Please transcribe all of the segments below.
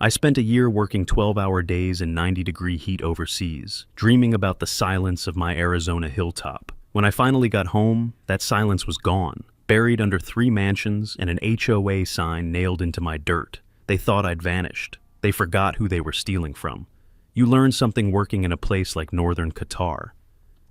I spent a year working 12-hour days in 90-degree heat overseas, dreaming about the silence of my Arizona hilltop. When I finally got home, that silence was gone, buried under 3 mansions and an HOA sign nailed into my dirt. They thought I'd vanished. They forgot who they were stealing from. You learn something working in a place like northern Qatar.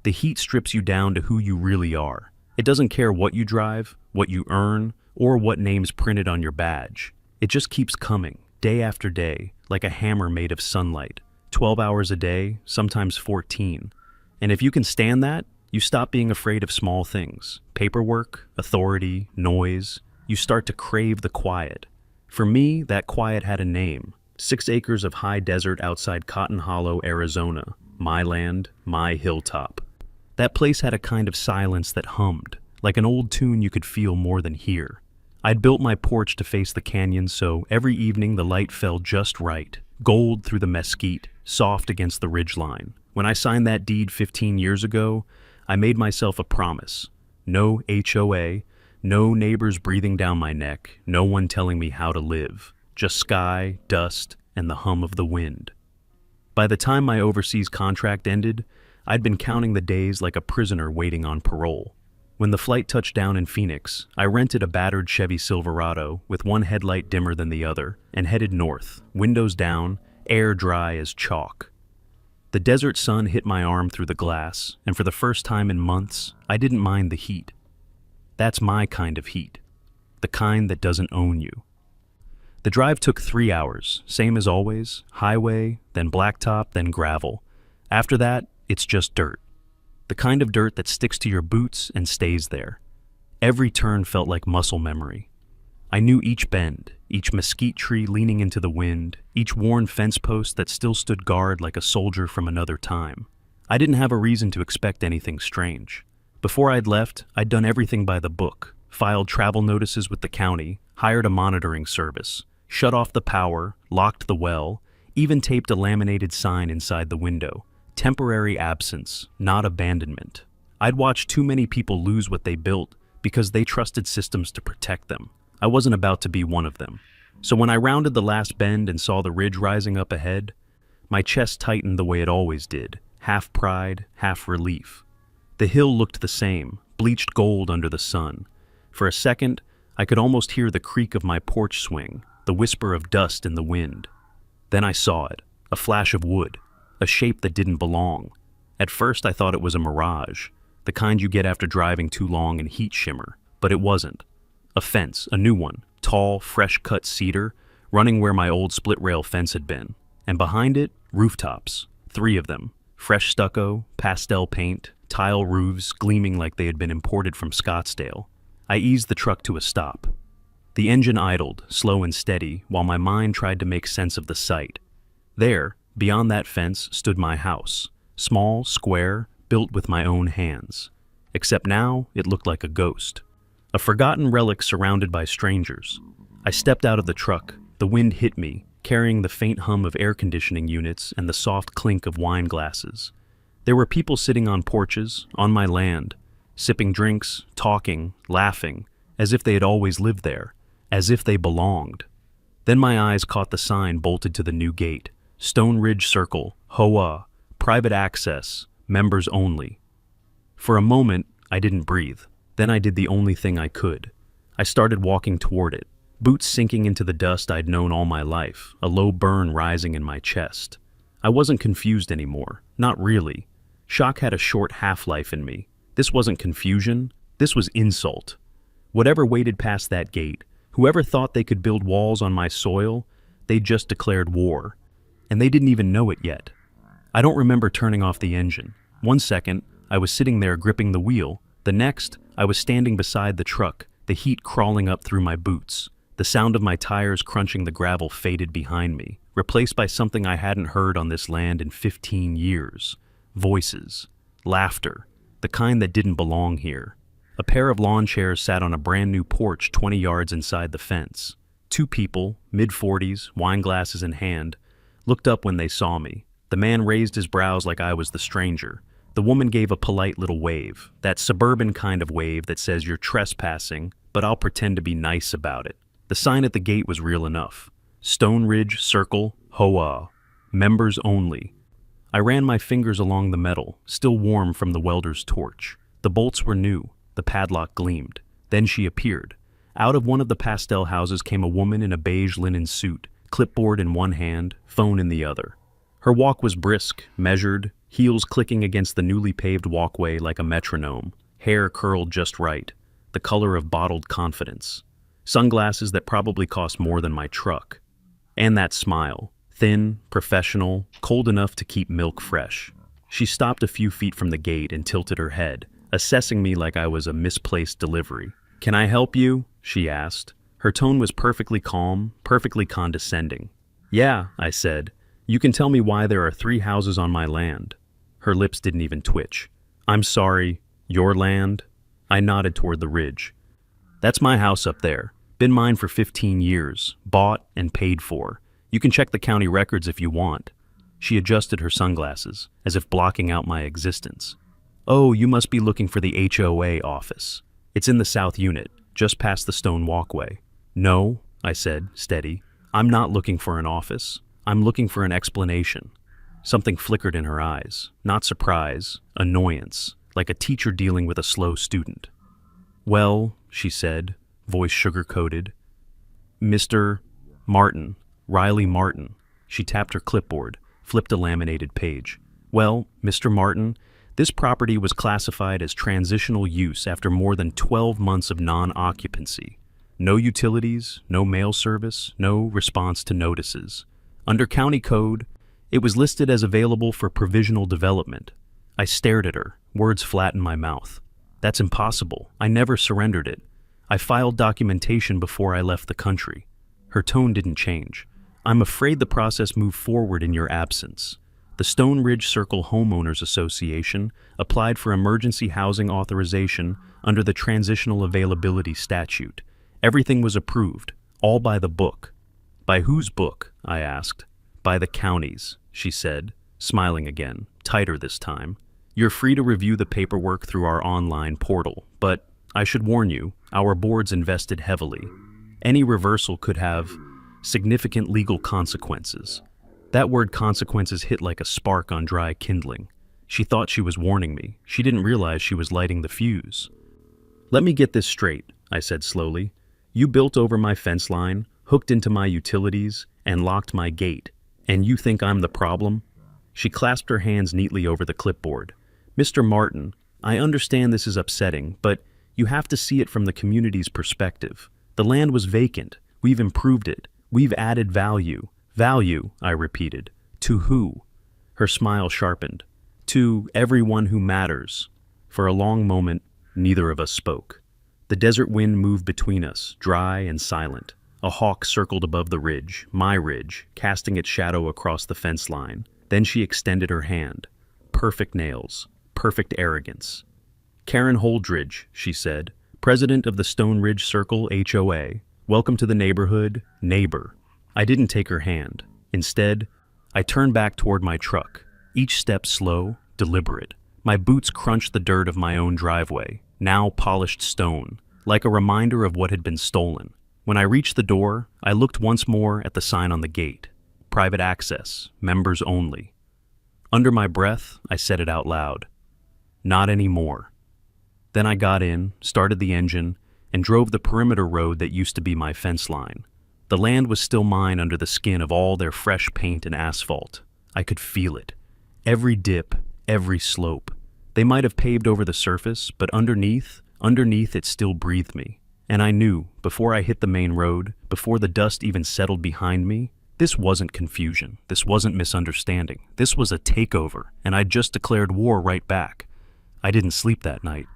The heat strips you down to who you really are. It doesn't care what you drive, what you earn, or what name's printed on your badge. It just keeps coming, day after day, like a hammer made of sunlight. 12 hours a day, sometimes 14. And if you can stand that, you stop being afraid of small things. Paperwork, authority, noise. You start to crave the quiet. For me, that quiet had a name. 6 acres of high desert outside Cotton Hollow, Arizona. My land, my hilltop. That place had a kind of silence that hummed, like an old tune you could feel more than hear. I'd built my porch to face the canyon, so every evening the light fell just right, gold through the mesquite, soft against the ridgeline. When I signed that deed 15 years ago, I made myself a promise. No HOA, no neighbors breathing down my neck, no one telling me how to live. Just sky, dust, and the hum of the wind. By the time my overseas contract ended, I'd been counting the days like a prisoner waiting on parole. When the flight touched down in Phoenix, I rented a battered Chevy Silverado with one headlight dimmer than the other and headed north, windows down, air dry as chalk. The desert sun hit my arm through the glass, and for the first time in months, I didn't mind the heat. That's my kind of heat, the kind that doesn't own you. The drive took 3 hours, same as always, highway, then blacktop, then gravel. After that, it's just dirt. The kind of dirt that sticks to your boots and stays there. Every turn felt like muscle memory. I knew each bend, each mesquite tree leaning into the wind, each worn fence post that still stood guard like a soldier from another time. I didn't have a reason to expect anything strange. Before I'd left, I'd done everything by the book, filed travel notices with the county, hired a monitoring service, shut off the power, locked the well, even taped a laminated sign inside the window. Temporary absence, not abandonment. I'd watched too many people lose what they built because they trusted systems to protect them. I wasn't about to be one of them. So when I rounded the last bend and saw the ridge rising up ahead, my chest tightened the way it always did, half pride, half relief. The hill looked the same, bleached gold under the sun. For a second, I could almost hear the creak of my porch swing, the whisper of dust in the wind. Then I saw it, a flash of wood. A shape that didn't belong. At first I thought it was a mirage, the kind you get after driving too long in heat shimmer, but it wasn't. A fence, a new one, tall, fresh-cut cedar, running where my old split-rail fence had been. And behind it, rooftops, 3 of them, fresh stucco, pastel paint, tile roofs gleaming like they had been imported from Scottsdale. I eased the truck to a stop. The engine idled, slow and steady, while my mind tried to make sense of the sight. There, beyond that fence, stood my house, small, square, built with my own hands. Except now, it looked like a ghost. A forgotten relic surrounded by strangers. I stepped out of the truck. The wind hit me, carrying the faint hum of air conditioning units and the soft clink of wine glasses. There were people sitting on porches, on my land, sipping drinks, talking, laughing, as if they had always lived there, as if they belonged. Then my eyes caught the sign bolted to the new gate. Stone Ridge Circle, HOA, private access, members only. For a moment, I didn't breathe. Then I did the only thing I could. I started walking toward it, boots sinking into the dust I'd known all my life, a low burn rising in my chest. I wasn't confused anymore, not really. Shock had a short half-life in me. This wasn't confusion, this was insult. Whatever waited past that gate, whoever thought they could build walls on my soil, they just declared war. And they didn't even know it yet. I don't remember turning off the engine. One second, I was sitting there gripping the wheel. The next, I was standing beside the truck, the heat crawling up through my boots. The sound of my tires crunching the gravel faded behind me, replaced by something I hadn't heard on this land in 15 years. Voices. Laughter. The kind that didn't belong here. A pair of lawn chairs sat on a brand new porch 20 yards inside the fence. 2 people, mid-40s, wine glasses in hand, looked up when they saw me. The man raised his brows like I was the stranger. The woman gave a polite little wave, that suburban kind of wave that says you're trespassing, but I'll pretend to be nice about it. The sign at the gate was real enough. Stone Ridge Circle, HOA. Members only. I ran my fingers along the metal, still warm from the welder's torch. The bolts were new. The padlock gleamed. Then she appeared. Out of one of the pastel houses came a woman in a beige linen suit, clipboard in one hand, phone in the other. Her walk was brisk, measured, heels clicking against the newly paved walkway like a metronome, hair curled just right, the color of bottled confidence. Sunglasses that probably cost more than my truck. And that smile, thin, professional, cold enough to keep milk fresh. She stopped a few feet from the gate and tilted her head, assessing me like I was a misplaced delivery. "Can I help you?" she asked. Her tone was perfectly calm, perfectly condescending. "Yeah," I said. "You can tell me why there are 3 houses on my land." Her lips didn't even twitch. "I'm sorry, your land?" I nodded toward the ridge. "That's my house up there. Been mine for 15 years, bought and paid for. You can check the county records if you want." She adjusted her sunglasses, as if blocking out my existence. "Oh, you must be looking for the HOA office. It's in the south unit, just past the stone walkway." "No," I said, steady. "I'm not looking for an office. I'm looking for an explanation." Something flickered in her eyes, not surprise, annoyance, like a teacher dealing with a slow student. "Well," she said, voice sugar-coated. "Mr. Martin, Riley Martin." She tapped her clipboard, flipped a laminated page. "Well, Mr. Martin, this property was classified as transitional use after more than 12 months of non-occupancy. No utilities, no mail service, no response to notices. Under county code, it was listed as available for provisional development." I stared at her, words flat in my mouth. "That's impossible. I never surrendered it. I filed documentation before I left the country." Her tone didn't change. "I'm afraid the process moved forward in your absence. The Stone Ridge Circle Homeowners Association applied for emergency housing authorization under the Transitional Availability Statute. Everything was approved, all by the book." "By whose book?" I asked. "By the county's," she said, smiling again, tighter this time. "You're free to review the paperwork through our online portal, but I should warn you, our board's invested heavily. Any reversal could have significant legal consequences." That word consequences hit like a spark on dry kindling. She thought she was warning me. She didn't realize she was lighting the fuse. "Let me get this straight," I said slowly. "You built over my fence line, hooked into my utilities, and locked my gate, and you think I'm the problem?" She clasped her hands neatly over the clipboard. "Mr. Martin, I understand this is upsetting, but you have to see it from the community's perspective. The land was vacant. We've improved it. We've added value." "Value," I repeated. "To who?" Her smile sharpened. "To everyone who matters." For a long moment, neither of us spoke. The desert wind moved between us, dry and silent. A hawk circled above the ridge, my ridge, casting its shadow across the fence line. Then she extended her hand. Perfect nails, perfect arrogance. "Karen Holdridge," she said, "president of the Stone Ridge Circle HOA. Welcome to the neighborhood, neighbor." I didn't take her hand. Instead, I turned back toward my truck, each step slow, deliberate. My boots crunched the dirt of my own driveway, now polished stone, like a reminder of what had been stolen. When I reached the door, I looked once more at the sign on the gate. Private access, members only. Under my breath, I said it out loud. Not anymore. Then I got in, started the engine, and drove the perimeter road that used to be my fence line. The land was still mine under the skin of all their fresh paint and asphalt. I could feel it. Every dip, every slope. They might have paved over the surface, but underneath it still breathed me. And I knew, before I hit the main road, before the dust even settled behind me, this wasn't confusion. This wasn't misunderstanding. This was a takeover, and I'd just declared war right back. I didn't sleep that night.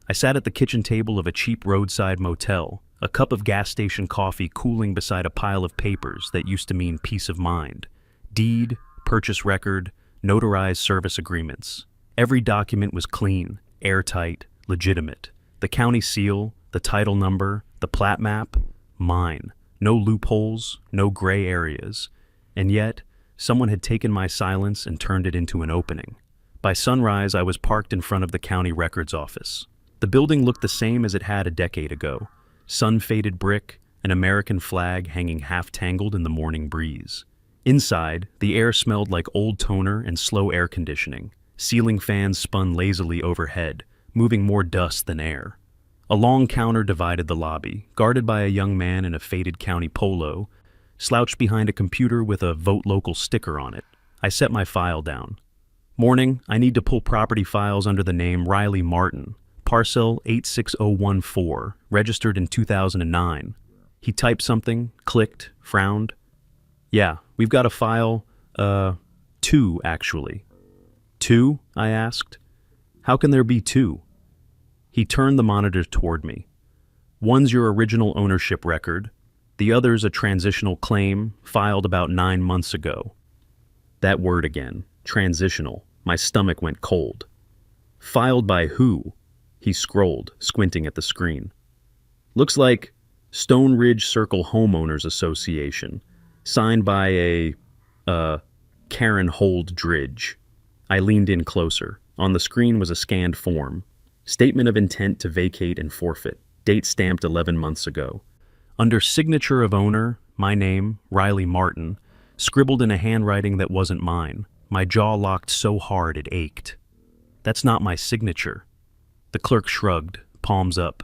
I sat at the kitchen table of a cheap roadside motel, a cup of gas station coffee cooling beside a pile of papers that used to mean peace of mind. Deed, purchase record, notarized service agreements. Every document was clean, airtight, legitimate. The county seal, the title number, the plat map, mine. No loopholes, no gray areas. And yet, someone had taken my silence and turned it into an opening. By sunrise, I was parked in front of the county records office. The building looked the same as it had a decade ago. Sun-faded brick, an American flag hanging half-tangled in the morning breeze. Inside, the air smelled like old toner and slow air conditioning. Ceiling fans spun lazily overhead, moving more dust than air. A long counter divided the lobby, guarded by a young man in a faded county polo, slouched behind a computer with a Vote Local sticker on it. I set my file down. Morning, I need to pull property files under the name Riley Martin, parcel 86014, registered in 2009. He typed something, clicked, frowned. Yeah, we've got a file, 2, actually. 2? I asked. How can there be 2? He turned the monitor toward me. One's your original ownership record. The other's a transitional claim filed about 9 months ago. That word again, transitional. My stomach went cold. Filed by who? He scrolled, squinting at the screen. Looks like Stone Ridge Circle Homeowners Association, signed by a Karen Holdridge. I leaned in closer. On the screen was a scanned form. Statement of intent to vacate and forfeit. Date stamped 11 months ago. Under signature of owner, my name, Riley Martin, scribbled in a handwriting that wasn't mine. My jaw locked so hard it ached. That's not my signature. The clerk shrugged, palms up.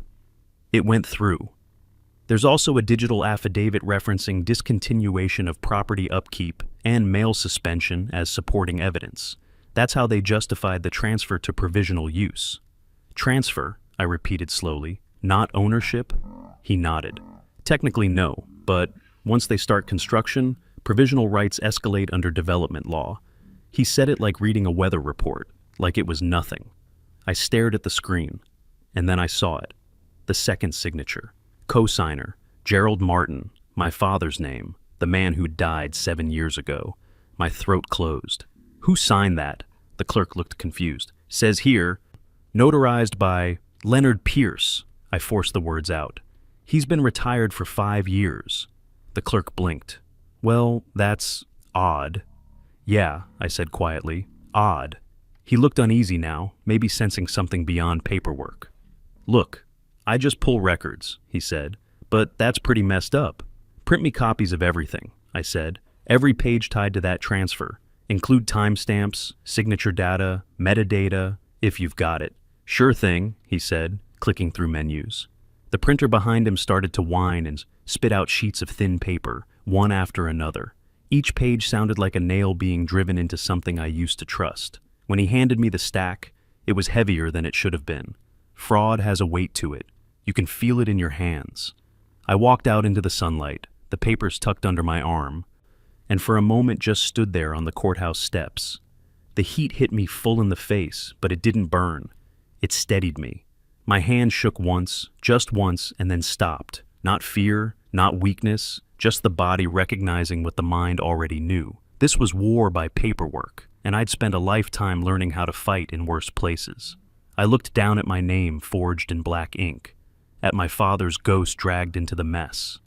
It went through. There's also a digital affidavit referencing discontinuation of property upkeep and mail suspension as supporting evidence. That's how they justified the transfer to provisional use. Transfer, I repeated slowly, not ownership? He nodded. Technically no, but once they start construction, provisional rights escalate under development law. He said it like reading a weather report, like it was nothing. I stared at the screen, and then I saw it. The second signature. Co-signer, Gerald Martin, my father's name, the man who died 7 years ago. My throat closed. Who signed that? The clerk looked confused. Says here, notarized by Leonard Pierce. I forced the words out. He's been retired for 5 years. The clerk blinked. Well, that's odd. Yeah, I said quietly. Odd. He looked uneasy now, maybe sensing something beyond paperwork. Look, I just pull records, he said, but that's pretty messed up. Print me copies of everything, I said. Every page tied to that transfer. Include timestamps, signature data, metadata, if you've got it. Sure thing, he said, clicking through menus. The printer behind him started to whine and spit out sheets of thin paper, one after another. Each page sounded like a nail being driven into something I used to trust. When he handed me the stack, it was heavier than it should have been. Fraud has a weight to it. You can feel it in your hands. I walked out into the sunlight, the papers tucked under my arm, and for a moment just stood there on the courthouse steps. The heat hit me full in the face, but it didn't burn. It steadied me. My hand shook once, just once, and then stopped. Not fear, not weakness, just the body recognizing what the mind already knew. This was war by paperwork, and I'd spent a lifetime learning how to fight in worse places. I looked down at my name forged in black ink, at my father's ghost dragged into the mess.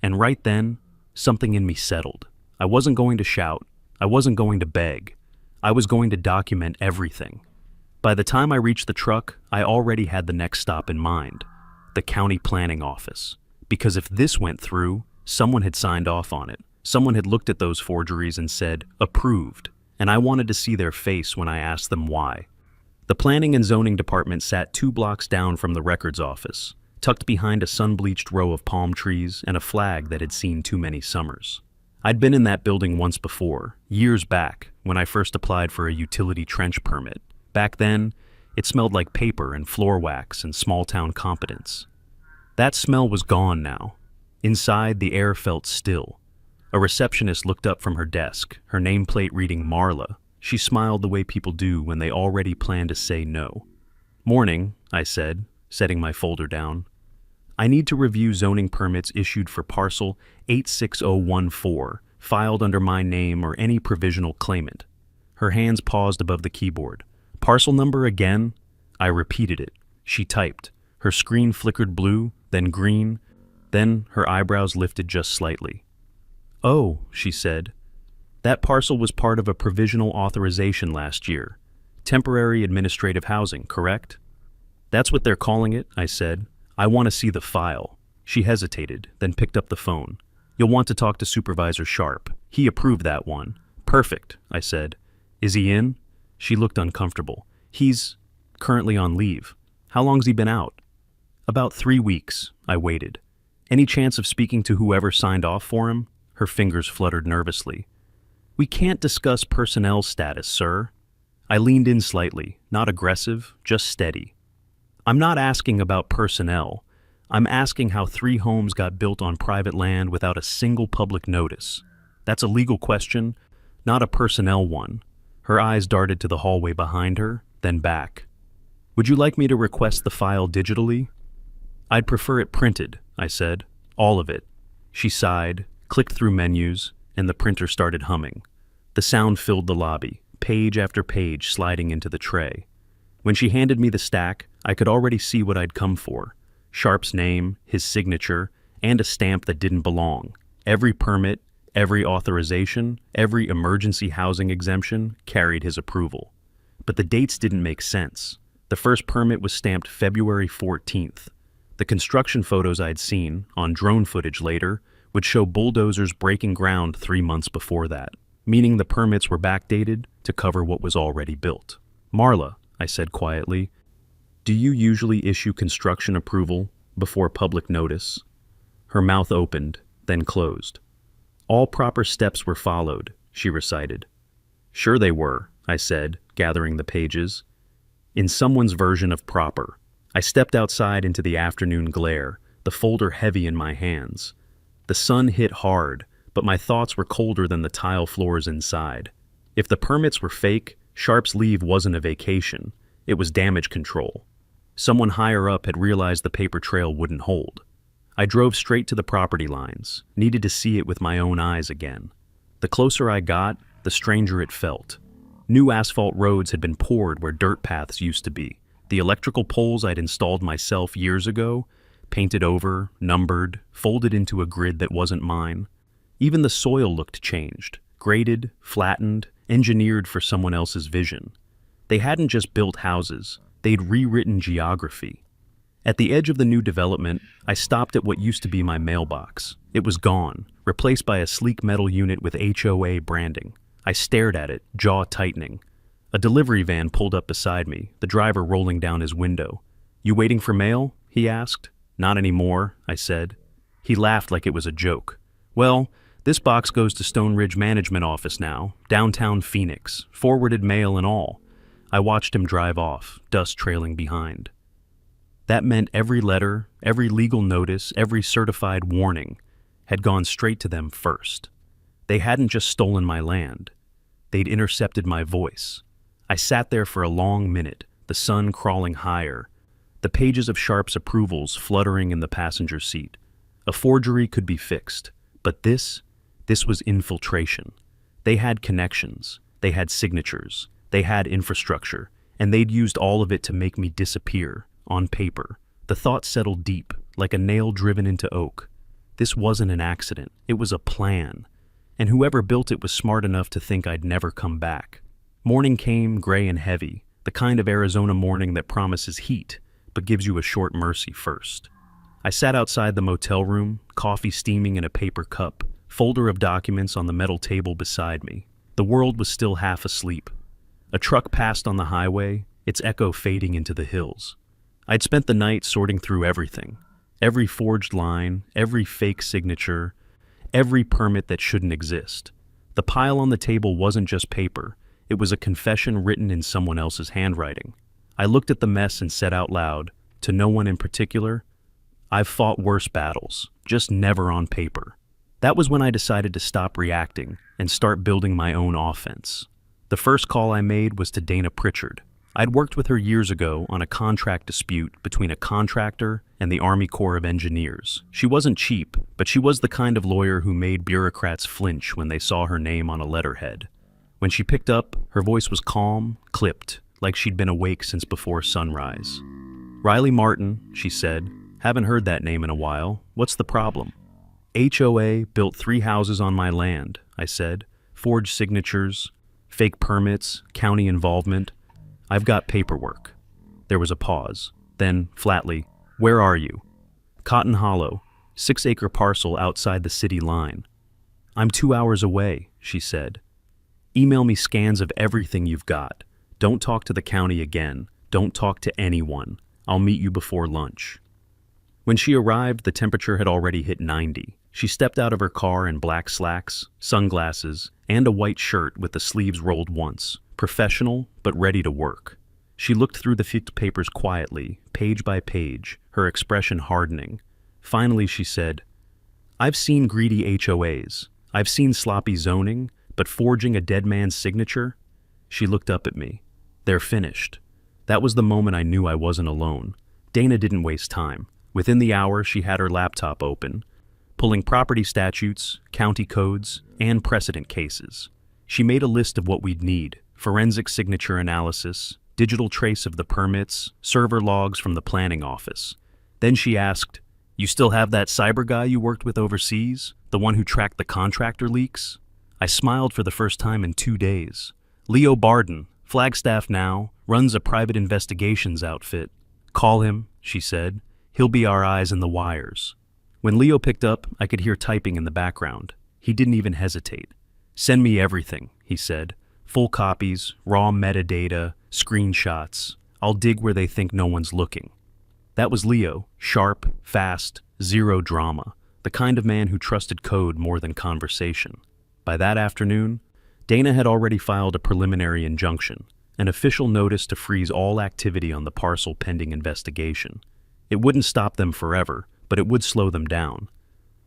And right then, something in me settled. I wasn't going to shout. I wasn't going to beg. I was going to document everything. By the time I reached the truck, I already had the next stop in mind, the county planning office. Because if this went through, someone had signed off on it. Someone had looked at those forgeries and said, approved. And I wanted to see their face when I asked them why. The planning and zoning department sat 2 blocks down from the records office, tucked behind a sun-bleached row of palm trees and a flag that had seen too many summers. I'd been in that building once before, years back, when I first applied for a utility trench permit. Back then, it smelled like paper and floor wax and small-town competence. That smell was gone now. Inside, the air felt still. A receptionist looked up from her desk, her nameplate reading Marla. She smiled the way people do when they already plan to say no. Morning, I said, setting my folder down. I need to review zoning permits issued for parcel 86014, filed under my name or any provisional claimant. Her hands paused above the keyboard. Parcel number again? I repeated it. She typed. Her screen flickered blue, then green, then her eyebrows lifted just slightly. Oh, she said. That parcel was part of a provisional authorization last year. Temporary administrative housing, correct? That's what they're calling it, I said. I want to see the file. She hesitated, then picked up the phone. "You'll want to talk to Supervisor Sharp. He approved that one." "Perfect," I said. "Is he in?" She looked uncomfortable. "He's currently on leave." "How long's he been out?" "About 3 weeks." I waited. "Any chance of speaking to whoever signed off for him?" Her fingers fluttered nervously. "We can't discuss personnel status, sir." I leaned in slightly, not aggressive, just steady. "I'm not asking about personnel. I'm asking how 3 homes got built on private land without a single public notice. That's a legal question, not a personnel one." Her eyes darted to the hallway behind her, then back. "Would you like me to request the file digitally?" "I'd prefer it printed," I said. "All of it." She sighed, clicked through menus, and the printer started humming. The sound filled the lobby, page after page sliding into the tray. When she handed me the stack, I could already see what I'd come for. Sharp's name, his signature, and a stamp that didn't belong. Every permit, every authorization, every emergency housing exemption carried his approval. But the dates didn't make sense. The first permit was stamped February 14th. The construction photos I'd seen, on drone footage later, would show bulldozers breaking ground 3 months before that, meaning the permits were backdated to cover what was already built. "Marla," I said quietly, "do you usually issue construction approval before public notice?" Her mouth opened, then closed. "All proper steps were followed," she recited. "Sure they were," I said, gathering the pages. "In someone's version of proper." I stepped outside into the afternoon glare, the folder heavy in my hands. The sun hit hard, but my thoughts were colder than the tile floors inside. If the permits were fake, Sharp's leave wasn't a vacation. It was damage control. Someone higher up had realized the paper trail wouldn't hold. I drove straight to the property lines, needed to see it with my own eyes again. The closer I got, the stranger it felt. New asphalt roads had been poured where dirt paths used to be. The electrical poles I'd installed myself years ago, painted over, numbered, folded into a grid that wasn't mine. Even the soil looked changed, graded, flattened, engineered for someone else's vision. They hadn't just built houses, they'd rewritten geography. At the edge of the new development, I stopped at what used to be my mailbox. It was gone, replaced by a sleek metal unit with HOA branding. I stared at it, jaw tightening. A delivery van pulled up beside me, the driver rolling down his window. "You waiting for mail?" he asked. "Not anymore," I said. He laughed like it was a joke. "Well, this box goes to Stone Ridge Management Office now, downtown Phoenix, forwarded mail and all." I watched him drive off, dust trailing behind. That meant every letter, every legal notice, every certified warning had gone straight to them first. They hadn't just stolen my land. They'd intercepted my voice. I sat there for a long minute, the sun crawling higher, the pages of Sharp's approvals fluttering in the passenger seat. A forgery could be fixed, but this was infiltration. They had connections, they had signatures, they had infrastructure, and they'd used all of it to make me disappear, on paper. The thought settled deep, like a nail driven into oak. This wasn't an accident, it was a plan. And whoever built it was smart enough to think I'd never come back. Morning came, gray and heavy, the kind of Arizona morning that promises heat, but gives you a short mercy first. I sat outside the motel room, coffee steaming in a paper cup, folder of documents on the metal table beside me. The world was still half asleep. A truck passed on the highway, its echo fading into the hills. I'd spent the night sorting through everything. Every forged line, every fake signature, every permit that shouldn't exist. The pile on the table wasn't just paper. It was a confession written in someone else's handwriting. I looked at the mess and said out loud, to no one in particular, "I've fought worse battles, just never on paper." That was when I decided to stop reacting and start building my own offense. The first call I made was to Dana Pritchard. I'd worked with her years ago on a contract dispute between a contractor and the Army Corps of Engineers. She wasn't cheap, but she was the kind of lawyer who made bureaucrats flinch when they saw her name on a letterhead. When she picked up, her voice was calm, clipped, like she'd been awake since before sunrise. "Riley Martin," she said. "Haven't heard that name in a while. What's the problem?" "HOA built 3 houses on my land," I said. "Forged signatures, fake permits, county involvement. I've got paperwork." There was a pause. Then, flatly, "Where are you?" "Cotton Hollow. 6-acre parcel outside the city line. I'm 2 hours away, she said. Email me scans of everything you've got. Don't talk to the county again. Don't talk to anyone. I'll meet you before lunch. When she arrived, the temperature had already hit 90. She stepped out of her car in black slacks, sunglasses, and a white shirt with the sleeves rolled once, professional but ready to work. She looked through the thick papers quietly, page by page, her expression hardening. Finally, she said, I've seen greedy HOAs. I've seen sloppy zoning, but forging a dead man's signature? She looked up at me. They're finished. That was the moment I knew I wasn't alone. Dana didn't waste time. Within the hour, she had her laptop open, pulling property statutes, county codes, and precedent cases. She made a list of what we'd need: forensic signature analysis, digital trace of the permits, server logs from the planning office. Then she asked, You still have that cyber guy you worked with overseas? The one who tracked the contractor leaks? I smiled for the first time in 2 days. Leo Barden, Flagstaff now, runs a private investigations outfit. Call him, she said. He'll be our eyes in the wires. When Leo picked up, I could hear typing in the background. He didn't even hesitate. Send me everything, he said. Full copies, raw metadata, screenshots. I'll dig where they think no one's looking. That was Leo, sharp, fast, zero drama, the kind of man who trusted code more than conversation. By that afternoon, Dana had already filed a preliminary injunction, an official notice to freeze all activity on the parcel pending investigation. It wouldn't stop them forever, but it would slow them down.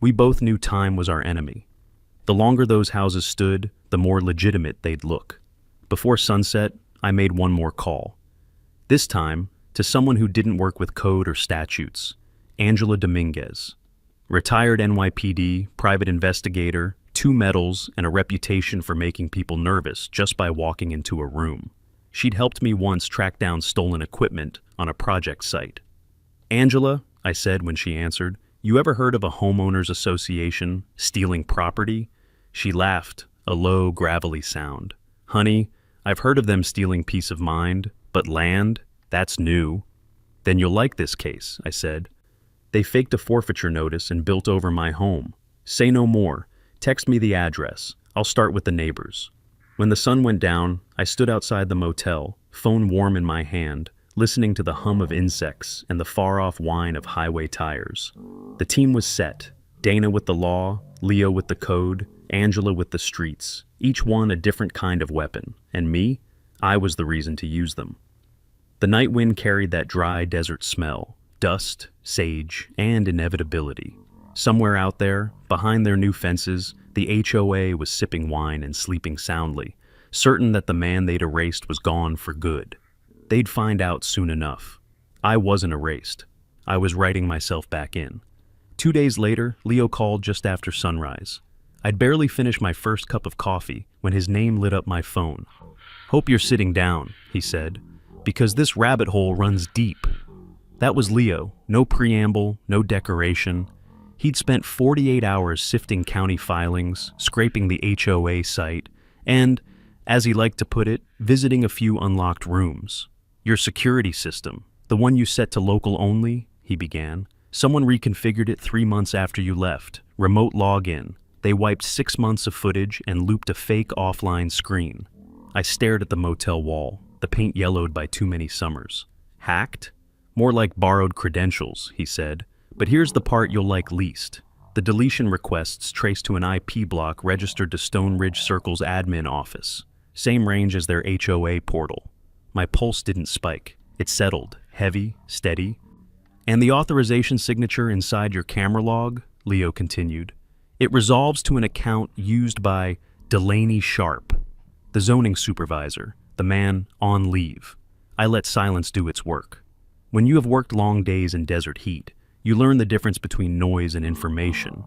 We both knew time was our enemy. The longer those houses stood, the more legitimate they'd look. Before sunset, I made one more call. This time, to someone who didn't work with code or statutes, Angela Dominguez. Retired NYPD, private investigator, 2 medals, and a reputation for making people nervous just by walking into a room. She'd helped me once track down stolen equipment on a project site. Angela, I said when she answered, you ever heard of a homeowners association stealing property? She laughed, a low, gravelly sound. Honey, I've heard of them stealing peace of mind, but land? That's new. Then you'll like this case, I said. They faked a forfeiture notice and built over my home. Say no more. Text me the address. I'll start with the neighbors. When the sun went down, I stood outside the motel, phone warm in my hand, listening to the hum of insects and the far-off whine of highway tires. The team was set. Dana with the law, Leo with the code, Angela with the streets, each one a different kind of weapon. And me? I was the reason to use them. The night wind carried that dry desert smell, dust, sage, and inevitability. Somewhere out there, behind their new fences, the HOA was sipping wine and sleeping soundly, certain that the man they'd erased was gone for good. They'd find out soon enough. I wasn't erased. I was writing myself back in. 2 days later, Leo called just after sunrise. I'd barely finished my first cup of coffee when his name lit up my phone. Hope you're sitting down, he said, because this rabbit hole runs deep. That was Leo, no preamble, no decoration. He'd spent 48 hours sifting county filings, scraping the HOA site, and, as he liked to put it, visiting a few unlocked rooms. Your security system, the one you set to local only, he began. Someone reconfigured it 3 months after you left. Remote login. They wiped 6 months of footage and looped a fake offline screen. I stared at the motel wall, the paint yellowed by too many summers. Hacked? More like borrowed credentials, he said. But here's the part you'll like least. The deletion requests traced to an IP block registered to Stone Ridge Circle's admin office. Same range as their HOA portal. My pulse didn't spike. It settled, heavy, steady. And the authorization signature inside your camera log, Leo continued. It resolves to an account used by Delaney Sharp, the zoning supervisor, the man on leave. I let silence do its work. When you have worked long days in desert heat, you learn the difference between noise and information.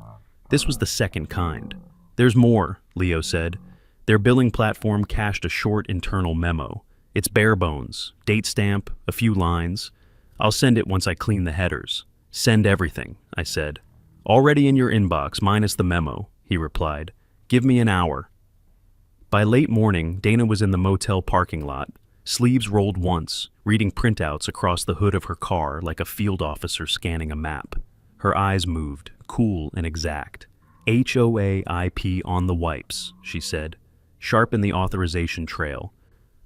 This was the second kind. There's more, Leo said. Their billing platform cached a short internal memo. It's bare bones, date stamp, a few lines. I'll send it once I clean the headers. Send everything, I said. Already in your inbox, minus the memo, he replied. Give me an hour. By late morning, Dana was in the motel parking lot, sleeves rolled once, reading printouts across the hood of her car like a field officer scanning a map. Her eyes moved, cool and exact. HOA IP on the wipes, she said. Sharpen the authorization trail.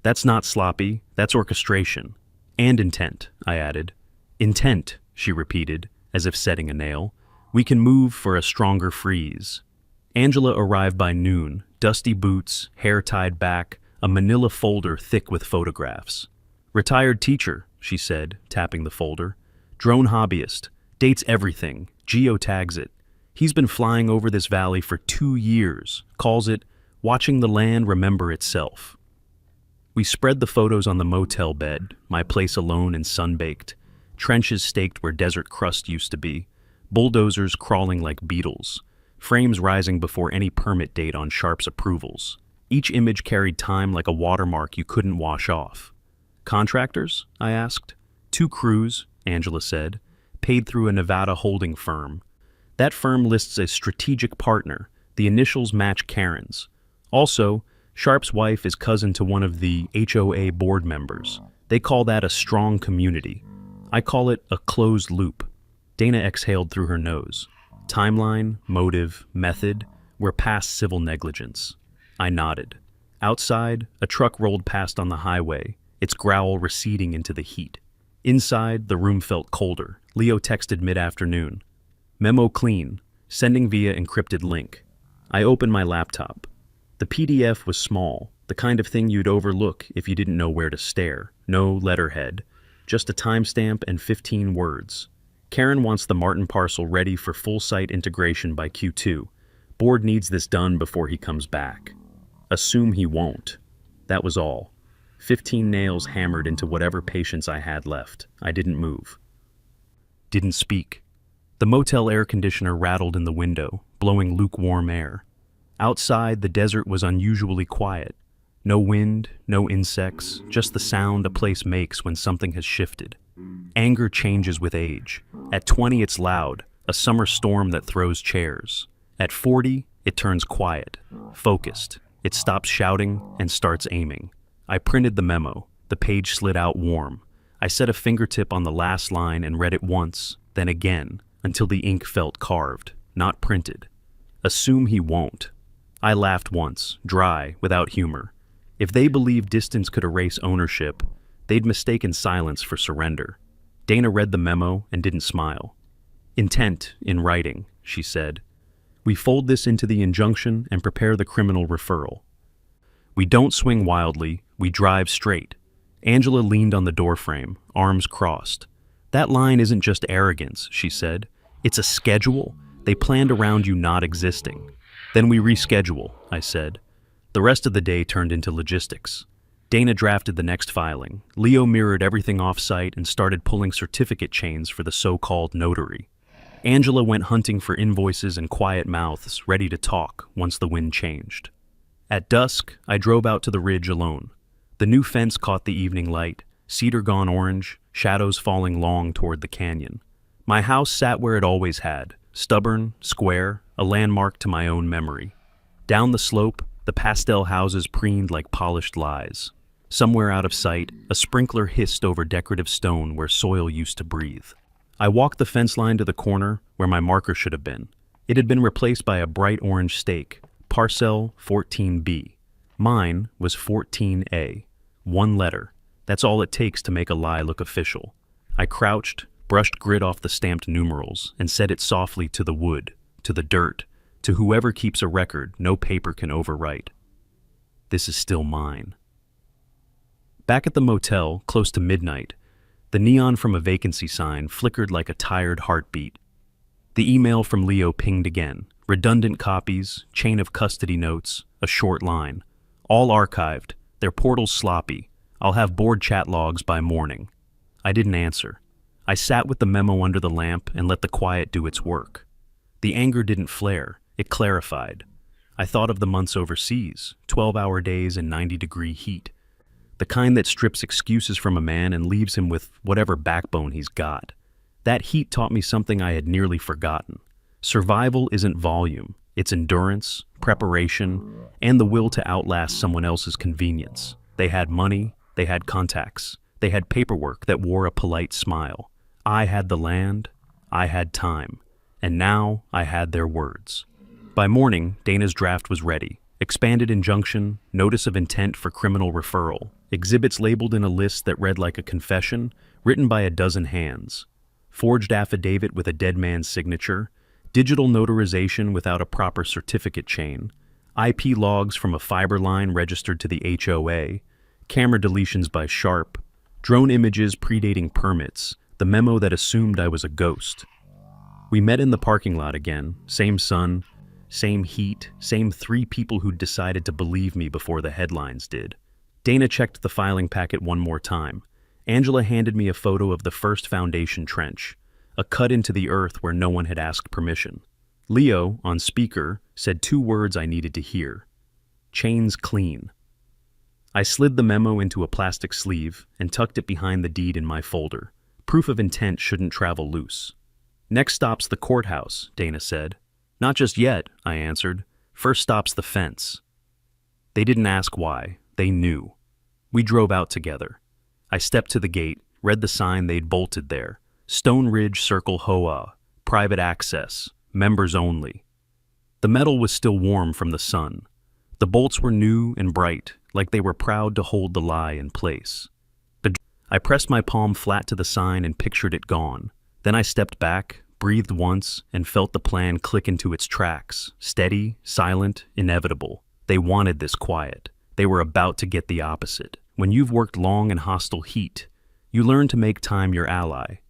That's not sloppy, that's orchestration. And intent, I added. Intent, she repeated, as if setting a nail. We can move for a stronger freeze. Angela arrived by noon, dusty boots, hair tied back, a manila folder thick with photographs. Retired teacher, she said, tapping the folder. Drone hobbyist, dates everything, geotags it. He's been flying over this valley for 2 years, calls it watching the land remember itself. We spread the photos on the motel bed, my place alone and sun-baked, trenches staked where desert crust used to be, bulldozers crawling like beetles, frames rising before any permit date on Sharp's approvals. Each image carried time like a watermark you couldn't wash off. Contractors? I asked. 2 crews, Angela said, paid through a Nevada holding firm. That firm lists a strategic partner. The initials match Karen's. Also, Sharp's wife is cousin to one of the HOA board members. They call that a strong community. I call it a closed loop. Dana exhaled through her nose. Timeline, motive, method, we're past civil negligence. I nodded. Outside, a truck rolled past on the highway, its growl receding into the heat. Inside, the room felt colder. Leo texted mid-afternoon. Memo clean, sending via encrypted link. I opened my laptop. The PDF was small, the kind of thing you'd overlook if you didn't know where to stare. No letterhead, just a timestamp and 15 words. Karen wants the Martin parcel ready for full site integration by Q2. Board needs this done before he comes back. Assume he won't. That was all. 15 nails hammered into whatever patience I had left. I didn't move. Didn't speak. The motel air conditioner rattled in the window, blowing lukewarm air. Outside, the desert was unusually quiet. No wind, no insects, just the sound a place makes when something has shifted. Anger changes with age. At 20, it's loud, a summer storm that throws chairs. At 40, it turns quiet, focused. It stops shouting and starts aiming. I printed the memo. The page slid out warm. I set a fingertip on the last line and read it once, then again, until the ink felt carved, not printed. Assume he won't. I laughed once, dry, without humor. If they believed distance could erase ownership, they'd mistaken silence for surrender. Dana read the memo and didn't smile. Intent in writing, she said. We fold this into the injunction and prepare the criminal referral. We don't swing wildly, we drive straight. Angela leaned on the doorframe, arms crossed. That line isn't just arrogance, she said. It's a schedule. They planned around you not existing. Then we reschedule, I said. The rest of the day turned into logistics. Dana drafted the next filing. Leo mirrored everything off-site and started pulling certificate chains for the so-called notary. Angela went hunting for invoices and quiet mouths, ready to talk once the wind changed. At dusk, I drove out to the ridge alone. The new fence caught the evening light, cedar gone orange, shadows falling long toward the canyon. My house sat where it always had, stubborn, square, a landmark to my own memory. Down the slope, the pastel houses preened like polished lies. Somewhere out of sight, a sprinkler hissed over decorative stone where soil used to breathe. I walked the fence line to the corner where my marker should have been. It had been replaced by a bright orange stake, parcel 14B. Mine was 14A. 1 letter. That's all it takes to make a lie look official. I crouched, brushed grit off the stamped numerals, and said it softly to the wood, to the dirt, to whoever keeps a record no paper can overwrite. This is still mine. Back at the motel, close to midnight, the neon from a vacancy sign flickered like a tired heartbeat. The email from Leo pinged again. Redundant copies, chain of custody notes, a short line. All archived, their portals sloppy. I'll have board chat logs by morning. I didn't answer. I sat with the memo under the lamp and let the quiet do its work. The anger didn't flare, it clarified. I thought of the months overseas, 12-hour days in 90-degree heat. The kind that strips excuses from a man and leaves him with whatever backbone he's got. That heat taught me something I had nearly forgotten. Survival isn't volume, it's endurance, preparation, and the will to outlast someone else's convenience. They had money, they had contacts, they had paperwork that wore a polite smile. I had the land, I had time. And now I had their words. By morning, Dana's draft was ready. Expanded injunction, notice of intent for criminal referral, exhibits labeled in a list that read like a confession, written by a dozen hands, forged affidavit with a dead man's signature, digital notarization without a proper certificate chain, IP logs from a fiber line registered to the HOA, camera deletions by Sharp, drone images predating permits, the memo that assumed I was a ghost. We met in the parking lot again, same sun, same heat, same 3 people who'd decided to believe me before the headlines did. Dana checked the filing packet one more time. Angela handed me a photo of the first foundation trench, a cut into the earth where no one had asked permission. Leo, on speaker, said 2 words I needed to hear. Chains clean. I slid the memo into a plastic sleeve and tucked it behind the deed in my folder. Proof of intent shouldn't travel loose. Next stop's the courthouse, Dana said. Not just yet, I answered. First stop's the fence. They didn't ask why. They knew. We drove out together. I stepped to the gate, read the sign they'd bolted there. Stone Ridge Circle HOA, private access, members only. The metal was still warm from the sun. The bolts were new and bright, like they were proud to hold the lie in place. I pressed my palm flat to the sign and pictured it gone. Then I stepped back, breathed once, and felt the plan click into its tracks. Steady, silent, inevitable. They wanted this quiet. They were about to get the opposite. When you've worked long in hostile heat, you learn to make time your ally.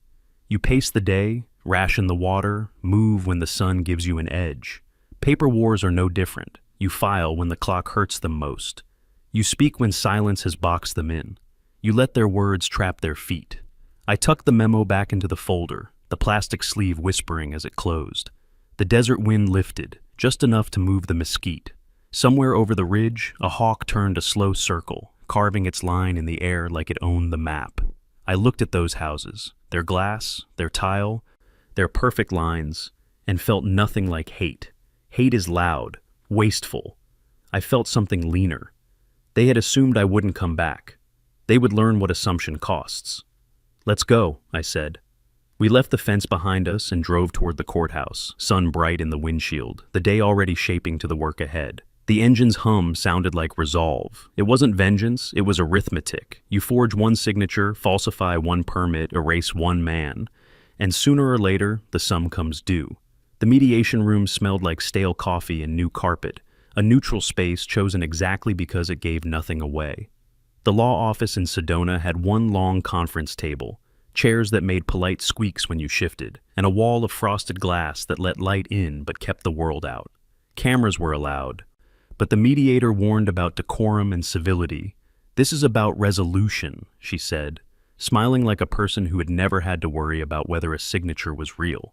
You pace the day, ration the water, move when the sun gives you an edge. Paper wars are no different. You file when the clock hurts them most. You speak when silence has boxed them in. You let their words trap their feet. I tucked the memo back into the folder, the plastic sleeve whispering as it closed. The desert wind lifted, just enough to move the mesquite. Somewhere over the ridge, a hawk turned a slow circle, carving its line in the air like it owned the map. I looked at those houses, their glass, their tile, their perfect lines, and felt nothing like hate. Hate is loud, wasteful. I felt something leaner. They had assumed I wouldn't come back. They would learn what assumption costs. Let's go, I said. We left the fence behind us and drove toward the courthouse, sun bright in the windshield, the day already shaping to the work ahead. The engine's hum sounded like resolve. It wasn't vengeance, it was arithmetic. You forge one signature, falsify one permit, erase one man, and sooner or later, the sum comes due. The mediation room smelled like stale coffee and new carpet, a neutral space chosen exactly because it gave nothing away. The law office in Sedona had one long conference table, chairs that made polite squeaks when you shifted, and a wall of frosted glass that let light in but kept the world out. Cameras were allowed, but the mediator warned about decorum and civility. This is about resolution, she said, smiling like a person who had never had to worry about whether a signature was real.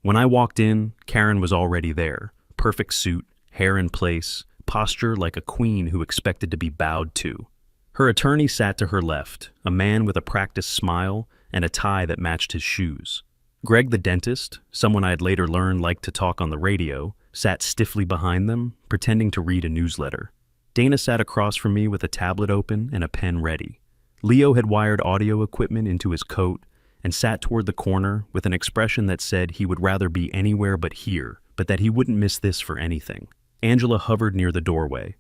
When I walked in, Karen was already there, perfect suit, hair in place, posture like a queen who expected to be bowed to. Her attorney sat to her left, a man with a practiced smile and a tie that matched his shoes. Greg the dentist, someone I'd later learned liked to talk on the radio, sat stiffly behind them, pretending to read a newsletter. Dana sat across from me with a tablet open and a pen ready. Leo had wired audio equipment into his coat and sat toward the corner with an expression that said he would rather be anywhere but here, but that he wouldn't miss this for anything. Angela hovered near the doorway,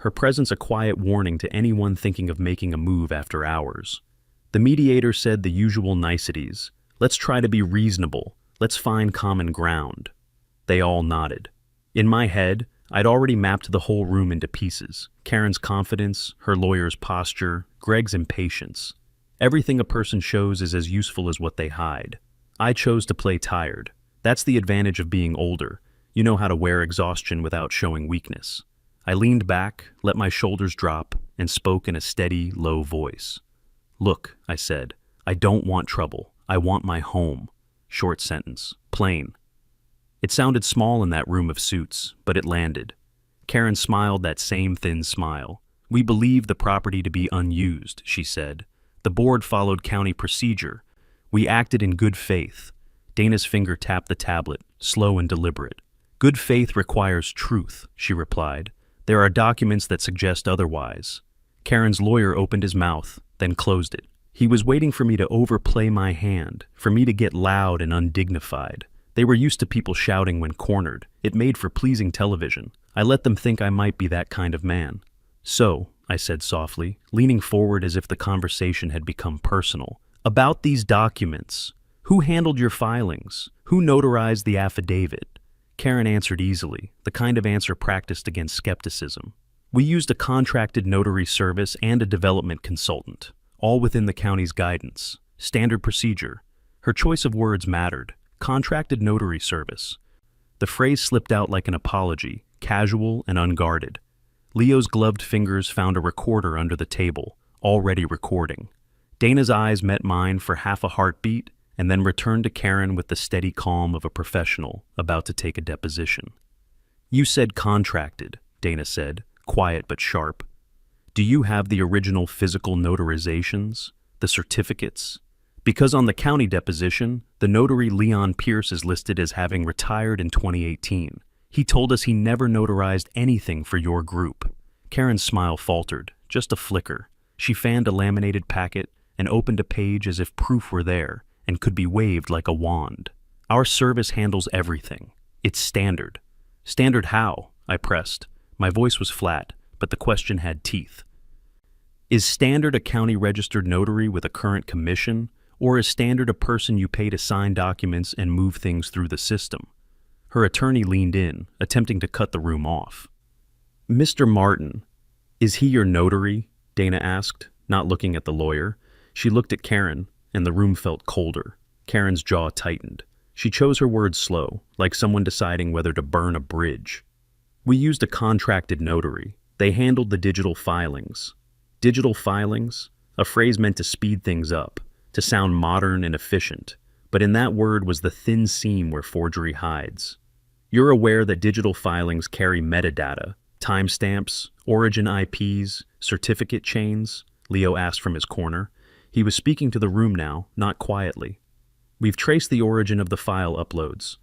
her presence a quiet warning to anyone thinking of making a move after hours. The mediator said the usual niceties. Let's try to be reasonable. Let's find common ground. They all nodded. In my head, I'd already mapped the whole room into pieces. Karen's confidence, her lawyer's posture, Greg's impatience. Everything a person shows is as useful as what they hide. I chose to play tired. That's the advantage of being older. You know how to wear exhaustion without showing weakness. I leaned back, let my shoulders drop, and spoke in a steady, low voice. Look, I said, I don't want trouble. I want my home. Short sentence. Plain. It sounded small in that room of suits, but it landed. Karen smiled that same thin smile. We believe the property to be unused, she said. The board followed county procedure. We acted in good faith. Dana's finger tapped the tablet, slow and deliberate. Good faith requires truth, she replied. There are documents that suggest otherwise. Karen's lawyer opened his mouth, then closed it. He was waiting for me to overplay my hand, for me to get loud and undignified. They were used to people shouting when cornered. It made for pleasing television. I let them think I might be that kind of man. So, I said softly, leaning forward as if the conversation had become personal. About these documents. Who handled your filings? Who notarized the affidavit? Karen answered easily, the kind of answer practiced against skepticism. We used a contracted notary service and a development consultant, all within the county's guidance. Standard procedure. Her choice of words mattered. Contracted notary service. The phrase slipped out like an apology, casual and unguarded. Leo's gloved fingers found a recorder under the table, already recording. Dana's eyes met mine for half a heartbeat and then returned to Karen with the steady calm of a professional about to take a deposition. You said contracted, Dana said, quiet but sharp. Do you have the original physical notarizations, the certificates? Because on the county deposition, the notary Leon Pierce is listed as having retired in 2018. He told us he never notarized anything for your group. Karen's smile faltered, just a flicker. She fanned a laminated packet and opened a page as if proof were there and could be waved like a wand. Our service handles everything. It's standard. Standard how? I pressed. My voice was flat, but the question had teeth. Is Standard a county-registered notary with a current commission, or is Standard a person you pay to sign documents and move things through the system? Her attorney leaned in, attempting to cut the room off. Mr. Martin, is he your notary? Dana asked, not looking at the lawyer. She looked at Karen, and the room felt colder. Karen's jaw tightened. She chose her words slow, like someone deciding whether to burn a bridge. We used a contracted notary. They handled the digital filings. Digital filings? A phrase meant to speed things up, to sound modern and efficient. But in that word was the thin seam where forgery hides. You're aware that digital filings carry metadata, timestamps, origin IPs, certificate chains? Leo asked from his corner. He was speaking to the room now, not quietly. We've traced the origin of the file uploads.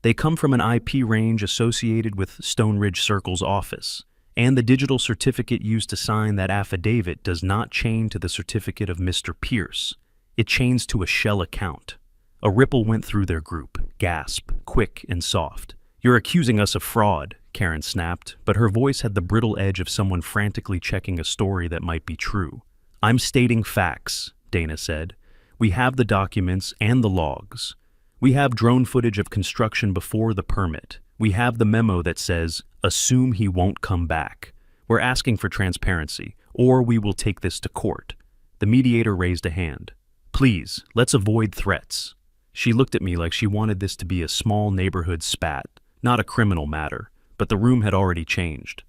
They come from an IP range associated with Stone Ridge Circle's office, and the digital certificate used to sign that affidavit does not chain to the certificate of Mr. Pierce. It chains to a shell account. A ripple went through their group, gasp, quick and soft. You're accusing us of fraud, Karen snapped, but her voice had the brittle edge of someone frantically checking a story that might be true. I'm stating facts, Dana said. We have the documents and the logs. We have drone footage of construction before the permit. We have the memo that says, assume he won't come back. We're asking for transparency, or we will take this to court. The mediator raised a hand. Please, let's avoid threats. She looked at me like she wanted this to be a small neighborhood spat, not a criminal matter, but the room had already changed.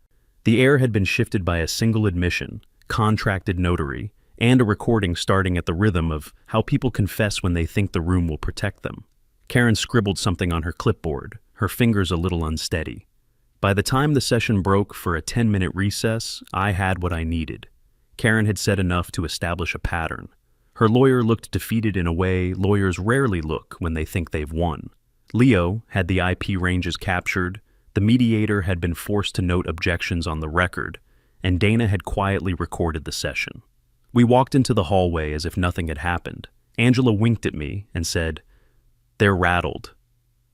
The air had been shifted by a single admission, contracted notary, and a recording starting at the rhythm of how people confess when they think the room will protect them. Karen scribbled something on her clipboard, her fingers a little unsteady. By the time the session broke for a 10-minute recess, I had what I needed. Karen had said enough to establish a pattern. Her lawyer looked defeated in a way lawyers rarely look when they think they've won. Leo had the IP ranges captured, the mediator had been forced to note objections on the record, and Dana had quietly recorded the session. We walked into the hallway as if nothing had happened. Angela winked at me and said, "They're rattled."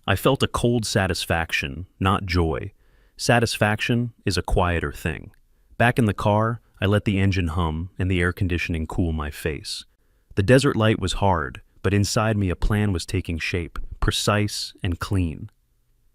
I felt a cold satisfaction, not joy. Satisfaction is a quieter thing. Back in the car, I let the engine hum and the air conditioning cool my face. The desert light was hard, but inside me a plan was taking shape, precise and clean.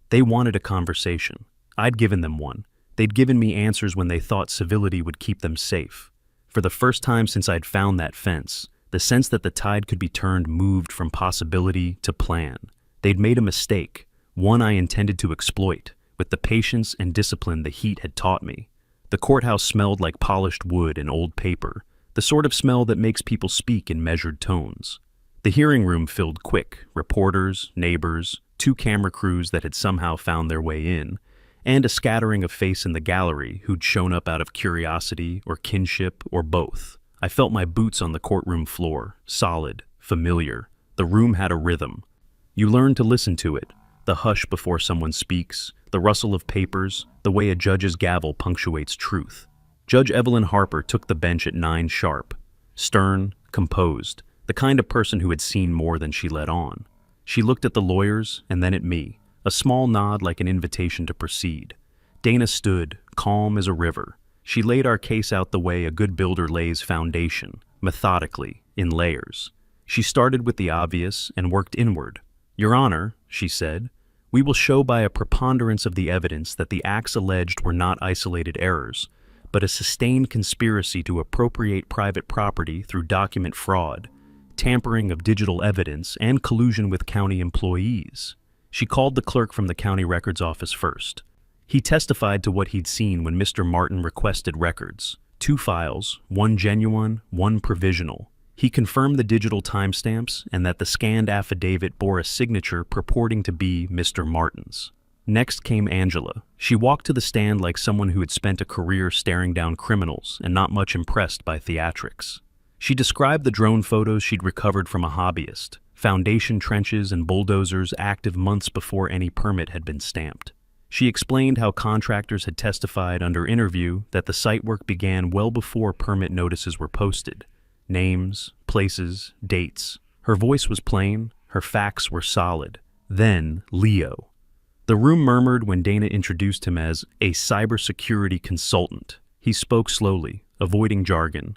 They wanted a conversation. I'd given them one. They'd given me answers when they thought civility would keep them safe. For the first time since I'd found that fence, the sense that the tide could be turned moved from possibility to plan. They'd made a mistake, one I intended to exploit, with the patience and discipline the heat had taught me. The courthouse smelled like polished wood and old paper, the sort of smell that makes people speak in measured tones. The hearing room filled quick, reporters, neighbors, 2 camera crews that had somehow found their way in, and a scattering of face in the gallery who'd shown up out of curiosity or kinship or both. I felt my boots on the courtroom floor, solid, familiar. The room had a rhythm. You learn to listen to it, the hush before someone speaks, the rustle of papers, the way a judge's gavel punctuates truth. Judge Evelyn Harper took the bench at 9 sharp, stern, composed, the kind of person who had seen more than she let on. She looked at the lawyers and then at me, a small nod like an invitation to proceed. Dana stood, calm as a river. She laid our case out the way a good builder lays foundation, methodically, in layers. She started with the obvious and worked inward. "Your Honor," she said, "we will show by a preponderance of the evidence that the acts alleged were not isolated errors, but a sustained conspiracy to appropriate private property through document fraud, tampering of digital evidence, and collusion with county employees." She called the clerk from the county records office first. He testified to what he'd seen when Mr. Martin requested records. 2 files, one genuine, one provisional. He confirmed the digital timestamps and that the scanned affidavit bore a signature purporting to be Mr. Martin's. Next came Angela. She walked to the stand like someone who had spent a career staring down criminals and not much impressed by theatrics. She described the drone photos she'd recovered from a hobbyist, foundation trenches and bulldozers active months before any permit had been stamped. She explained how contractors had testified under interview that the site work began well before permit notices were posted. Names, places, dates. Her voice was plain, her facts were solid. Then, Leo. The room murmured when Dana introduced him as a cybersecurity consultant. He spoke slowly, avoiding jargon,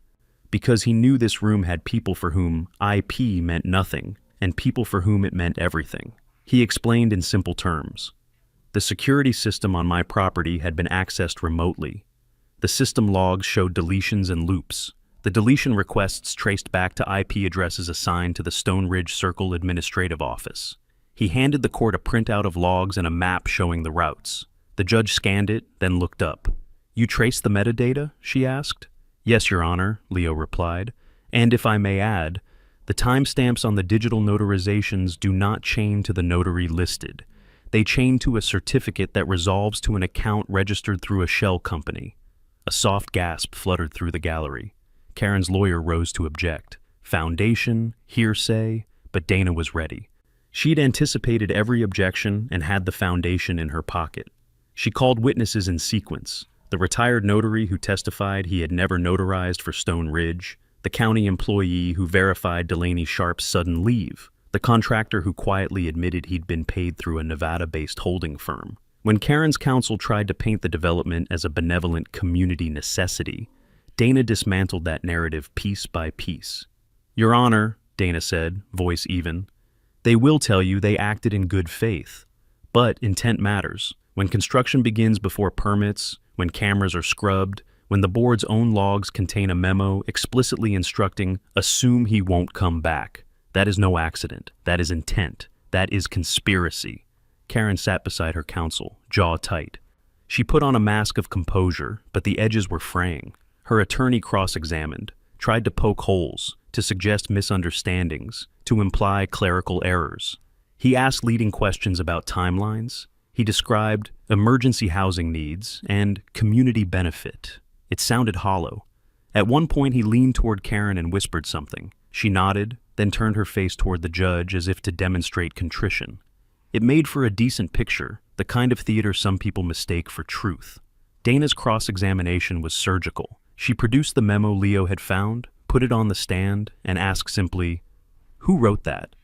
because he knew this room had people for whom IP meant nothing, and people for whom it meant everything. He explained in simple terms. The security system on my property had been accessed remotely. The system logs showed deletions and loops. The deletion requests traced back to IP addresses assigned to the Stone Ridge Circle Administrative Office. He handed the court a printout of logs and a map showing the routes. The judge scanned it, then looked up. "You traced the metadata?" she asked. "Yes, Your Honor," Leo replied. "And if I may add, the timestamps on the digital notarizations do not chain to the notary listed. They chain to a certificate that resolves to an account registered through a shell company." A soft gasp fluttered through the gallery. Karen's lawyer rose to object. Foundation, hearsay, but Dana was ready. She'd anticipated every objection and had the foundation in her pocket. She called witnesses in sequence. The retired notary who testified he had never notarized for Stone Ridge, the county employee who verified Delaney Sharp's sudden leave, the contractor who quietly admitted he'd been paid through a Nevada-based holding firm. When Karen's counsel tried to paint the development as a benevolent community necessity, Dana dismantled that narrative piece by piece. "Your Honor," Dana said, voice even, "they will tell you they acted in good faith. But intent matters. When construction begins before permits, when cameras are scrubbed, when the board's own logs contain a memo explicitly instructing, 'Assume he won't come back.' That is no accident. That is intent. That is conspiracy." Karen sat beside her counsel, jaw tight. She put on a mask of composure, but the edges were fraying. Her attorney cross-examined, tried to poke holes, to suggest misunderstandings, to imply clerical errors. He asked leading questions about timelines. He described emergency housing needs and community benefit. It sounded hollow. At one point he leaned toward Karen and whispered something. She nodded, then turned her face toward the judge as if to demonstrate contrition. It made for a decent picture, the kind of theater some people mistake for truth. Dana's cross-examination was surgical. She produced the memo Leo had found, put it on the stand, and asked simply, "Who wrote that?"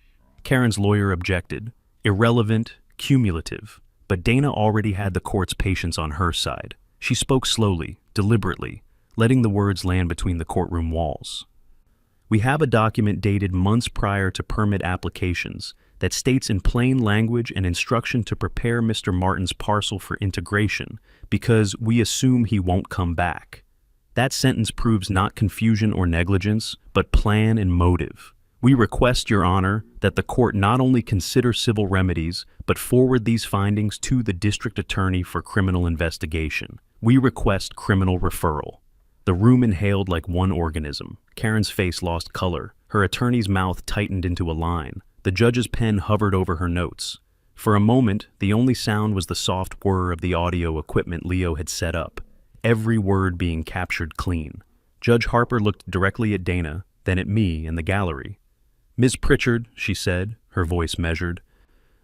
Karen's lawyer objected. Irrelevant, cumulative. But Dana already had the court's patience on her side. She spoke slowly, deliberately, letting the words land between the courtroom walls. "We have a document dated months prior to permit applications that states in plain language an instruction to prepare Mr. Martin's parcel for integration because we assume he won't come back. That sentence proves not confusion or negligence, but plan and motive. We request, Your Honor, that the court not only consider civil remedies, but forward these findings to the district attorney for criminal investigation. We request criminal referral." The room inhaled like one organism. Karen's face lost color. Her attorney's mouth tightened into a line. The judge's pen hovered over her notes. For a moment, the only sound was the soft whir of the audio equipment Leo had set up, every word being captured clean. Judge Harper looked directly at Dana, then at me in the gallery. "Ms. Pritchard," she said, her voice measured,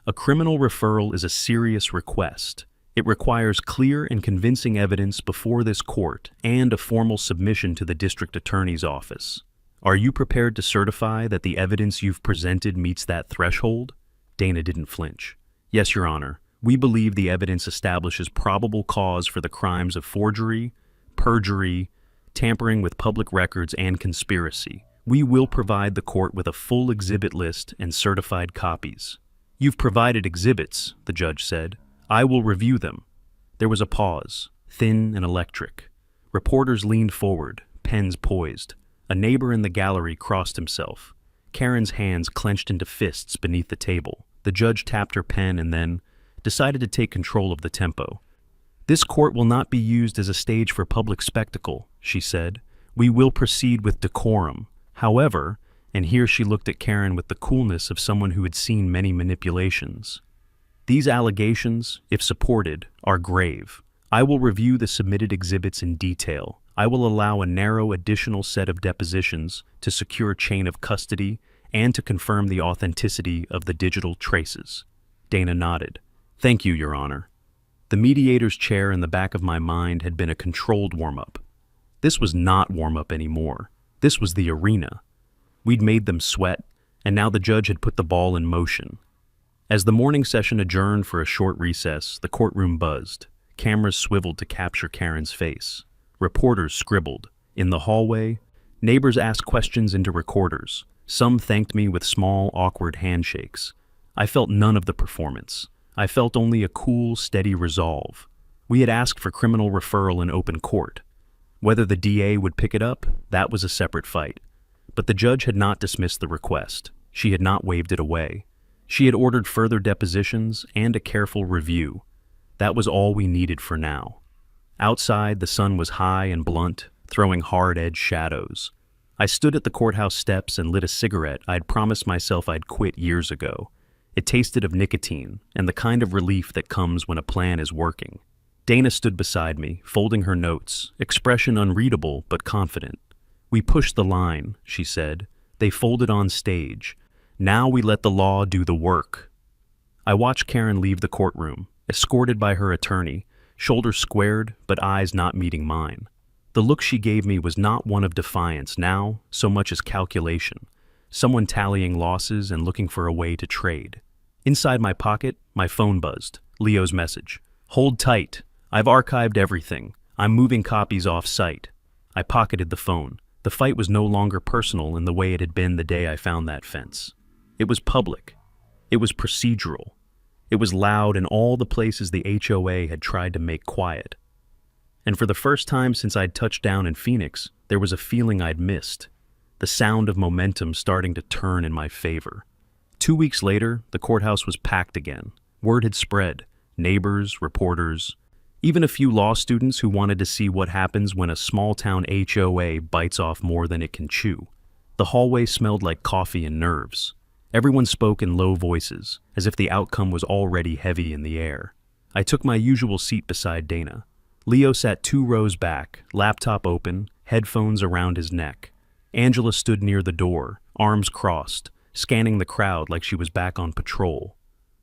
"a criminal referral is a serious request. It requires clear and convincing evidence before this court and a formal submission to the district attorney's office. Are you prepared to certify that the evidence you've presented meets that threshold?" Dana didn't flinch. Yes, Your Honor. We believe the evidence establishes probable cause for the crimes of forgery, perjury, tampering with public records, and conspiracy. We will provide the court with a full exhibit list and certified copies. You've provided exhibits, the judge said. I will review them. There was a pause, thin and electric. Reporters leaned forward, pens poised. A neighbor in the gallery crossed himself. Karen's hands clenched into fists beneath the table. The judge tapped her pen and then decided to take control of the tempo. This court will not be used as a stage for public spectacle, she said. We will proceed with decorum. However, and here she looked at Karen with the coolness of someone who had seen many manipulations. These allegations, if supported, are grave. I will review the submitted exhibits in detail. I will allow a narrow additional set of depositions to secure chain of custody and to confirm the authenticity of the digital traces. Dana nodded. Thank you, Your Honor. The mediator's chair in the back of my mind had been a controlled warm-up. This was not warm-up anymore. This was the arena. We'd made them sweat, and now the judge had put the ball in motion. As the morning session adjourned for a short recess, the courtroom buzzed. Cameras swiveled to capture Karen's face. Reporters scribbled. In the hallway, neighbors asked questions into recorders. Some thanked me with small, awkward handshakes. I felt none of the performance. I felt only a cool, steady resolve. We had asked for criminal referral in open court. Whether the DA would pick it up, that was a separate fight. But the judge had not dismissed the request. She had not waved it away. She had ordered further depositions and a careful review. That was all we needed for now. Outside, the sun was high and blunt, throwing hard-edged shadows. I stood at the courthouse steps and lit a cigarette I'd promised myself I'd quit years ago. It tasted of nicotine and the kind of relief that comes when a plan is working. Dana stood beside me, folding her notes, expression unreadable but confident. We pushed the line, she said. They folded on stage. Now we let the law do the work. I watched Karen leave the courtroom, escorted by her attorney, shoulders squared but eyes not meeting mine. The look she gave me was not one of defiance now, so much as calculation. Someone tallying losses and looking for a way to trade. Inside my pocket, my phone buzzed. Leo's message. Hold tight. I've archived everything. I'm moving copies off-site. I pocketed the phone. The fight was no longer personal in the way it had been the day I found that fence. It was public. It was procedural. It was loud in all the places the HOA had tried to make quiet. And for the first time since I'd touched down in Phoenix, there was a feeling I'd missed. The sound of momentum starting to turn in my favor. 2 weeks later, the courthouse was packed again. Word had spread. Neighbors, reporters, even a few law students who wanted to see what happens when a small-town HOA bites off more than it can chew. The hallway smelled like coffee and nerves. Everyone spoke in low voices, as if the outcome was already heavy in the air. I took my usual seat beside Dana. Leo sat 2 rows back, laptop open, headphones around his neck. Angela stood near the door, arms crossed, scanning the crowd like she was back on patrol.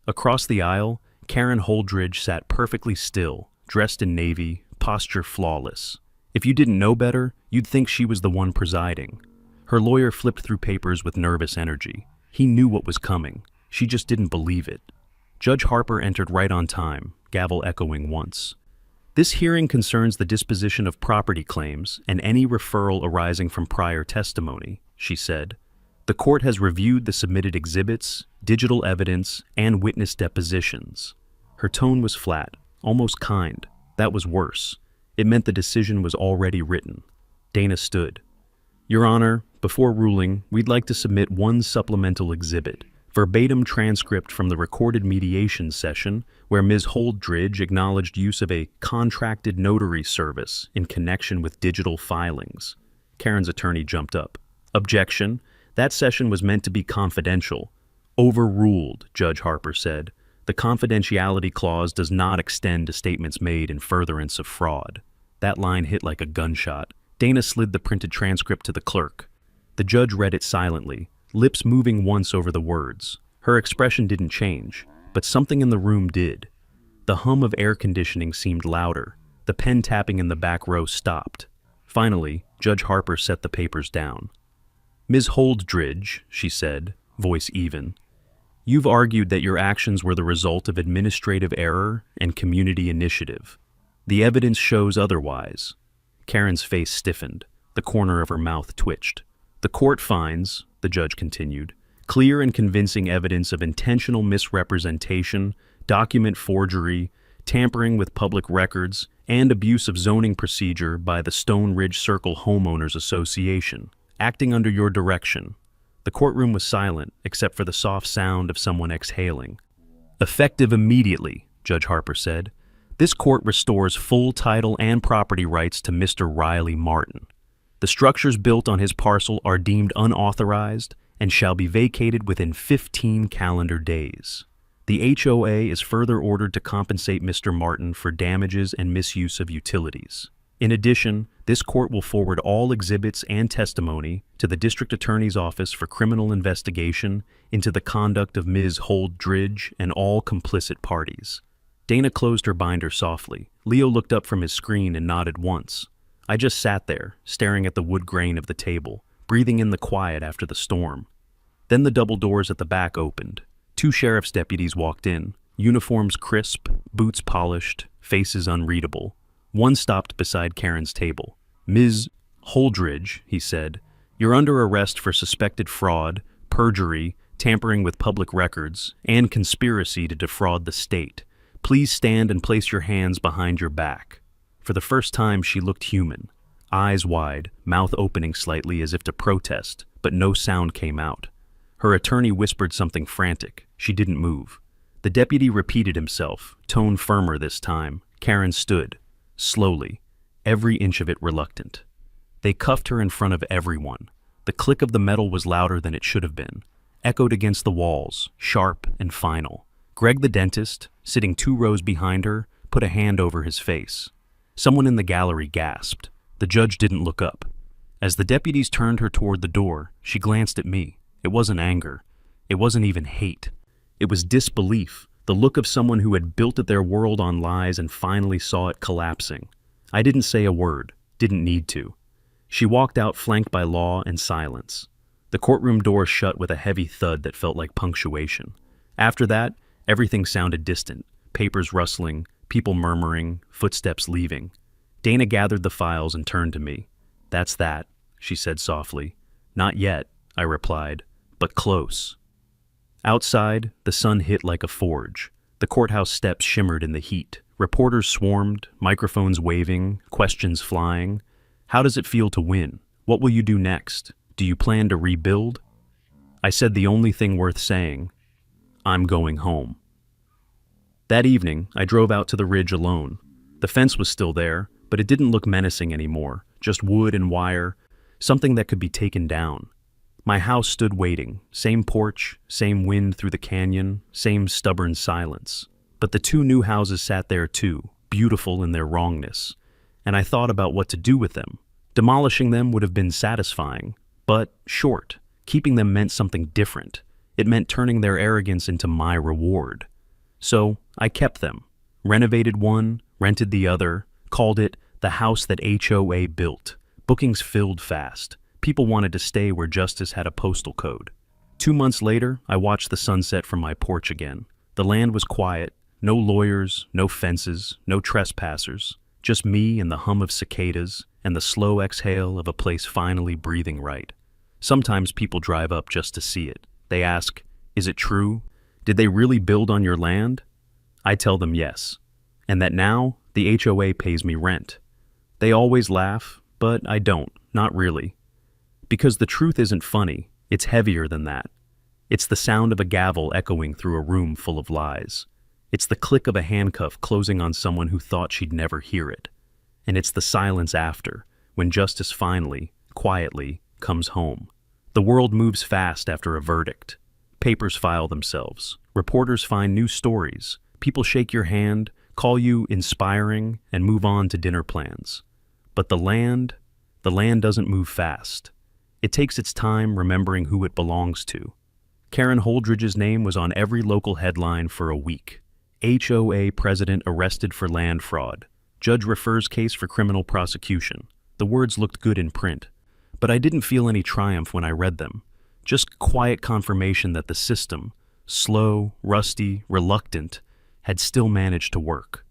Across the aisle, Karen Holdridge sat perfectly still, dressed in navy, posture flawless. If you didn't know better, you'd think she was the one presiding. Her lawyer flipped through papers with nervous energy. He knew what was coming. She just didn't believe it. Judge Harper entered right on time, gavel echoing once. This hearing concerns the disposition of property claims and any referral arising from prior testimony, she said. The court has reviewed the submitted exhibits, digital evidence, and witness depositions. Her tone was flat, almost kind. That was worse. It meant the decision was already written. Dana stood. Your Honor, before ruling, we'd like to submit one supplemental exhibit, verbatim transcript from the recorded mediation session where Ms. Holdridge acknowledged use of a contracted notary service in connection with digital filings. Karen's attorney jumped up. Objection. That session was meant to be confidential. Overruled, Judge Harper said. The confidentiality clause does not extend to statements made in furtherance of fraud. That line hit like a gunshot. Dana slid the printed transcript to the clerk. The judge read it silently, lips moving once over the words. Her expression didn't change, but something in the room did. The hum of air conditioning seemed louder. The pen tapping in the back row stopped. Finally, Judge Harper set the papers down. Ms. Holdridge, she said, voice even, You've argued that your actions were the result of administrative error and community initiative. The evidence shows otherwise. Karen's face stiffened. The corner of her mouth twitched. The court finds, the judge continued, clear and convincing evidence of intentional misrepresentation, document forgery, tampering with public records, and abuse of zoning procedure by the Stone Ridge Circle Homeowners Association, acting under your direction. The courtroom was silent, except for the soft sound of someone exhaling. Effective immediately, Judge Harper said. This court restores full title and property rights to Mr. Riley Martin. The structures built on his parcel are deemed unauthorized and shall be vacated within 15 calendar days. The HOA is further ordered to compensate Mr. Martin for damages and misuse of utilities. In addition, this court will forward all exhibits and testimony to the District Attorney's Office for criminal investigation into the conduct of Ms. Holdridge and all complicit parties. Dana closed her binder softly. Leo looked up from his screen and nodded once. I just sat there, staring at the wood grain of the table, breathing in the quiet after the storm. Then the double doors at the back opened. 2 sheriff's deputies walked in, uniforms crisp, boots polished, faces unreadable. One stopped beside Karen's table. "Ms. Holdridge," he said, "you're under arrest for suspected fraud, perjury, tampering with public records, and conspiracy to defraud the state. Please stand and place your hands behind your back." For the first time, she looked human. Eyes wide, mouth opening slightly as if to protest, but no sound came out. Her attorney whispered something frantic. She didn't move. The deputy repeated himself, tone firmer this time. Karen stood, slowly, every inch of it reluctant. They cuffed her in front of everyone. The click of the metal was louder than it should have been, echoed against the walls, sharp and final. Greg the dentist, sitting 2 rows behind her, put a hand over his face. Someone in the gallery gasped. The judge didn't look up. As the deputies turned her toward the door, she glanced at me. It wasn't anger. It wasn't even hate. It was disbelief, the look of someone who had built their world on lies and finally saw it collapsing. I didn't say a word, didn't need to. She walked out flanked by law and silence. The courtroom door shut with a heavy thud that felt like punctuation. After that, everything sounded distant, papers rustling, people murmuring, footsteps leaving. Dana gathered the files and turned to me. "That's that," she said softly. "Not yet," I replied, "but close." Outside, the sun hit like a forge. The courthouse steps shimmered in the heat. Reporters swarmed, microphones waving, questions flying. How does it feel to win? What will you do next? Do you plan to rebuild? I said the only thing worth saying: I'm going home. That evening, I drove out to the ridge alone. The fence was still there, but it didn't look menacing anymore, just wood and wire, something that could be taken down. My house stood waiting, same porch, same wind through the canyon, same stubborn silence. But the 2 new houses sat there too, beautiful in their wrongness, and I thought about what to do with them. Demolishing them would have been satisfying, but short. Keeping them meant something different. It meant turning their arrogance into my reward. So I kept them, renovated one, rented the other, called it the house that HOA built. Bookings filled fast. People wanted to stay where justice had a postal code. 2 months later, I watched the sunset from my porch again. The land was quiet, no lawyers, no fences, no trespassers, just me and the hum of cicadas and the slow exhale of a place finally breathing right. Sometimes people drive up just to see it. They ask, "Is it true? Did they really build on your land?" I tell them yes, and that now the HOA pays me rent. They always laugh, but I don't, not really. Because the truth isn't funny, it's heavier than that. It's the sound of a gavel echoing through a room full of lies. It's the click of a handcuff closing on someone who thought she'd never hear it. And it's the silence after, when justice finally, quietly, comes home. The world moves fast after a verdict. Papers file themselves. Reporters find new stories. People shake your hand, call you inspiring, and move on to dinner plans. But the land doesn't move fast. It takes its time remembering who it belongs to. Karen Holdridge's name was on every local headline for a week. HOA president arrested for land fraud. Judge refers case for criminal prosecution. The words looked good in print, but I didn't feel any triumph when I read them. Just quiet confirmation that the system, slow, rusty, reluctant, had still managed to work.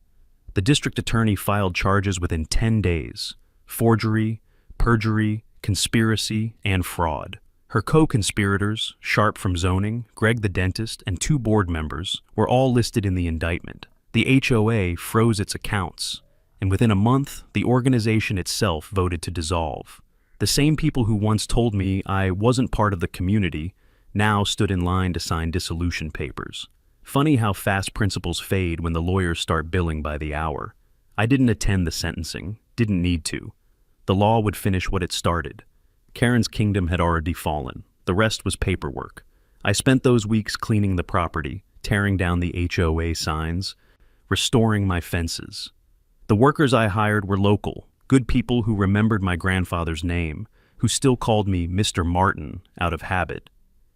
The district attorney filed charges within 10 days: forgery, perjury, conspiracy, and fraud. Her co-conspirators, Sharp from zoning, Greg the dentist, and 2 board members, were all listed in the indictment. The HOA froze its accounts, and within a month, the organization itself voted to dissolve. The same people who once told me I wasn't part of the community now stood in line to sign dissolution papers. Funny how fast principles fade when the lawyers start billing by the hour. I didn't attend the sentencing, didn't need to. The law would finish what it started. Karen's kingdom had already fallen. The rest was paperwork. I spent those weeks cleaning the property, tearing down the HOA signs, restoring my fences. The workers I hired were local, good people who remembered my grandfather's name, who still called me Mr. Martin out of habit.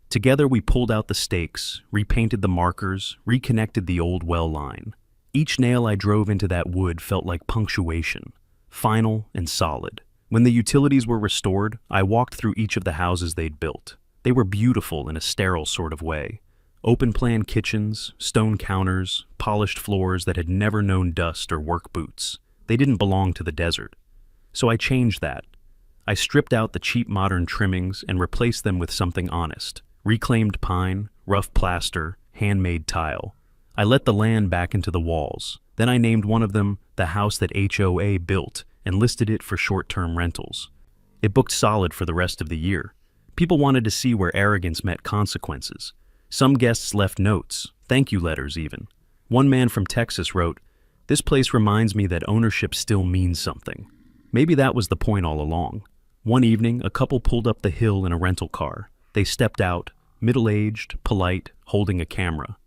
Together we pulled out the stakes, repainted the markers, reconnected the old well line. Each nail I drove into that wood felt like punctuation, final and solid. When the utilities were restored, I walked through each of the houses they'd built. They were beautiful in a sterile sort of way. Open-plan kitchens, stone counters, polished floors that had never known dust or work boots. They didn't belong to the desert. So I changed that. I stripped out the cheap modern trimmings and replaced them with something honest. Reclaimed pine, rough plaster, handmade tile. I let the land back into the walls. Then I named one of them the house that HOA built and listed it for short-term rentals. It booked solid for the rest of the year. People wanted to see where arrogance met consequences. Some guests left notes, thank you letters even. One man from Texas wrote, "This place reminds me that ownership still means something." Maybe that was the point all along. One evening, a couple pulled up the hill in a rental car. They stepped out, middle-aged, polite, holding a camera.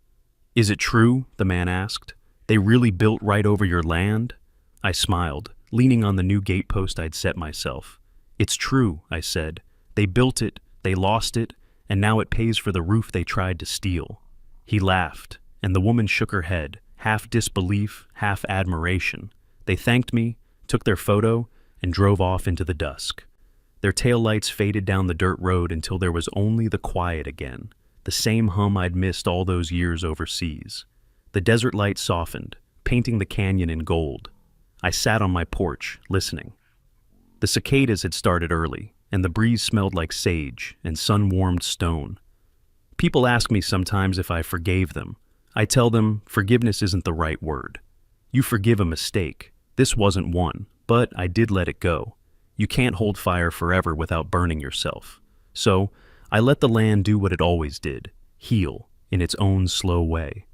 "Is it true?" the man asked. "They really built right over your land?" I smiled, leaning on the new gatepost I'd set myself. "It's true," I said. "They built it, they lost it, and now it pays for the roof they tried to steal." He laughed, and the woman shook her head, half disbelief, half admiration. They thanked me, took their photo, and drove off into the dusk. Their taillights faded down the dirt road until there was only the quiet again, the same hum I'd missed all those years overseas. The desert light softened, painting the canyon in gold. I sat on my porch, listening. The cicadas had started early, and the breeze smelled like sage and sun-warmed stone. People ask me sometimes if I forgave them. I tell them forgiveness isn't the right word. You forgive a mistake. This wasn't one, but I did let it go. You can't hold fire forever without burning yourself. So, I let the land do what it always did, heal, in its own slow way.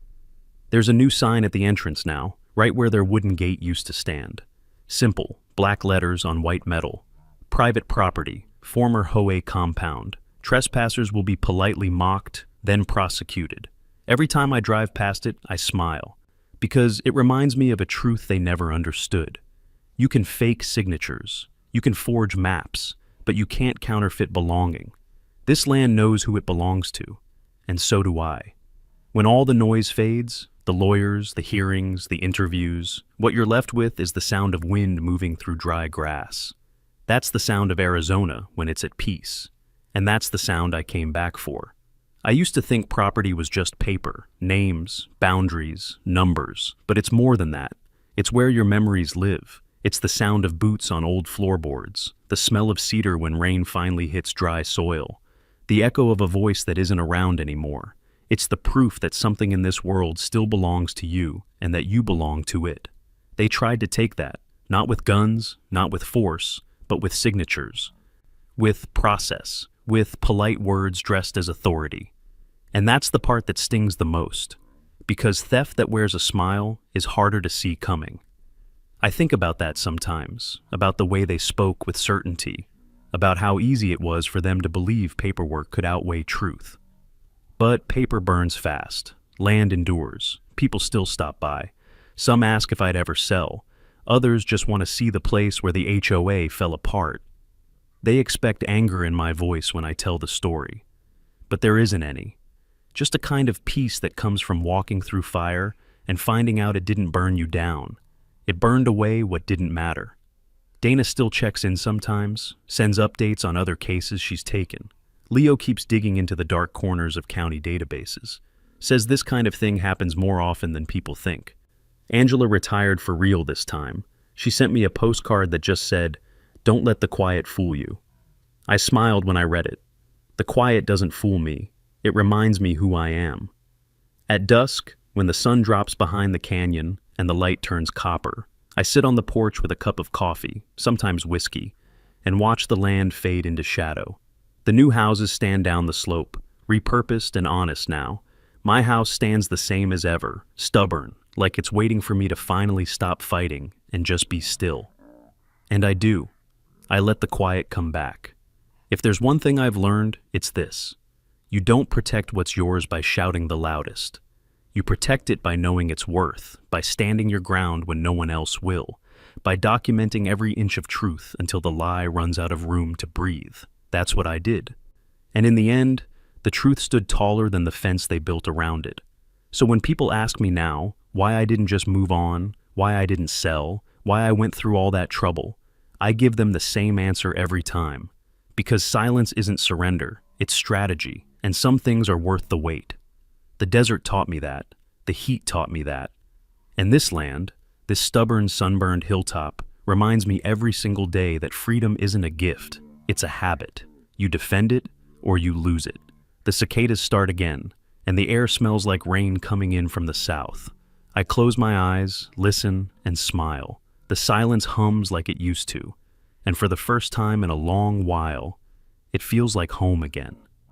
There's a new sign at the entrance now, right where their wooden gate used to stand. Simple, black letters on white metal. Private property, former HOA compound. Trespassers will be politely mocked, then prosecuted. Every time I drive past it, I smile, because it reminds me of a truth they never understood. You can fake signatures. You can forge maps, but you can't counterfeit belonging. This land knows who it belongs to, and so do I. When all the noise fades, the lawyers, the hearings, the interviews, what you're left with is the sound of wind moving through dry grass. That's the sound of Arizona when it's at peace, and that's the sound I came back for. I used to think property was just paper, names, boundaries, numbers, but it's more than that. It's where your memories live. It's the sound of boots on old floorboards, the smell of cedar when rain finally hits dry soil, the echo of a voice that isn't around anymore. It's the proof that something in this world still belongs to you and that you belong to it. They tried to take that, not with guns, not with force, but with signatures, with process, with polite words dressed as authority. And that's the part that stings the most, because theft that wears a smile is harder to see coming. I think about that sometimes, about the way they spoke with certainty, about how easy it was for them to believe paperwork could outweigh truth. But paper burns fast, land endures, people still stop by. Some ask if I'd ever sell, others just want to see the place where the HOA fell apart. They expect anger in my voice when I tell the story, but there isn't any. Just a kind of peace that comes from walking through fire and finding out it didn't burn you down. It burned away what didn't matter. Dana still checks in sometimes, sends updates on other cases she's taken. Leo keeps digging into the dark corners of county databases. says this kind of thing happens more often than people think. Angela retired for real this time. She sent me a postcard that just said, "Don't let the quiet fool you." I smiled when I read it. The quiet doesn't fool me. It reminds me who I am. At dusk, when the sun drops behind the canyon and the light turns copper, I sit on the porch with a cup of coffee, sometimes whiskey, and watch the land fade into shadow. The new houses stand down the slope, repurposed and honest now. My house stands the same as ever, stubborn, like it's waiting for me to finally stop fighting and just be still. And I do. I let the quiet come back. If there's one thing I've learned, it's this. You don't protect what's yours by shouting the loudest. You protect it by knowing its worth, by standing your ground when no one else will, by documenting every inch of truth until the lie runs out of room to breathe. That's what I did. And in the end, the truth stood taller than the fence they built around it. So when people ask me now why I didn't just move on, why I didn't sell, why I went through all that trouble, I give them the same answer every time. Because silence isn't surrender, it's strategy, and some things are worth the wait. The desert taught me that. The heat taught me that. And this land, this stubborn, sunburned hilltop, reminds me every single day that freedom isn't a gift, it's a habit. You defend it, or you lose it. The cicadas start again, and the air smells like rain coming in from the south. I close my eyes, listen, and smile. The silence hums like it used to, and for the first time in a long while, it feels like home again.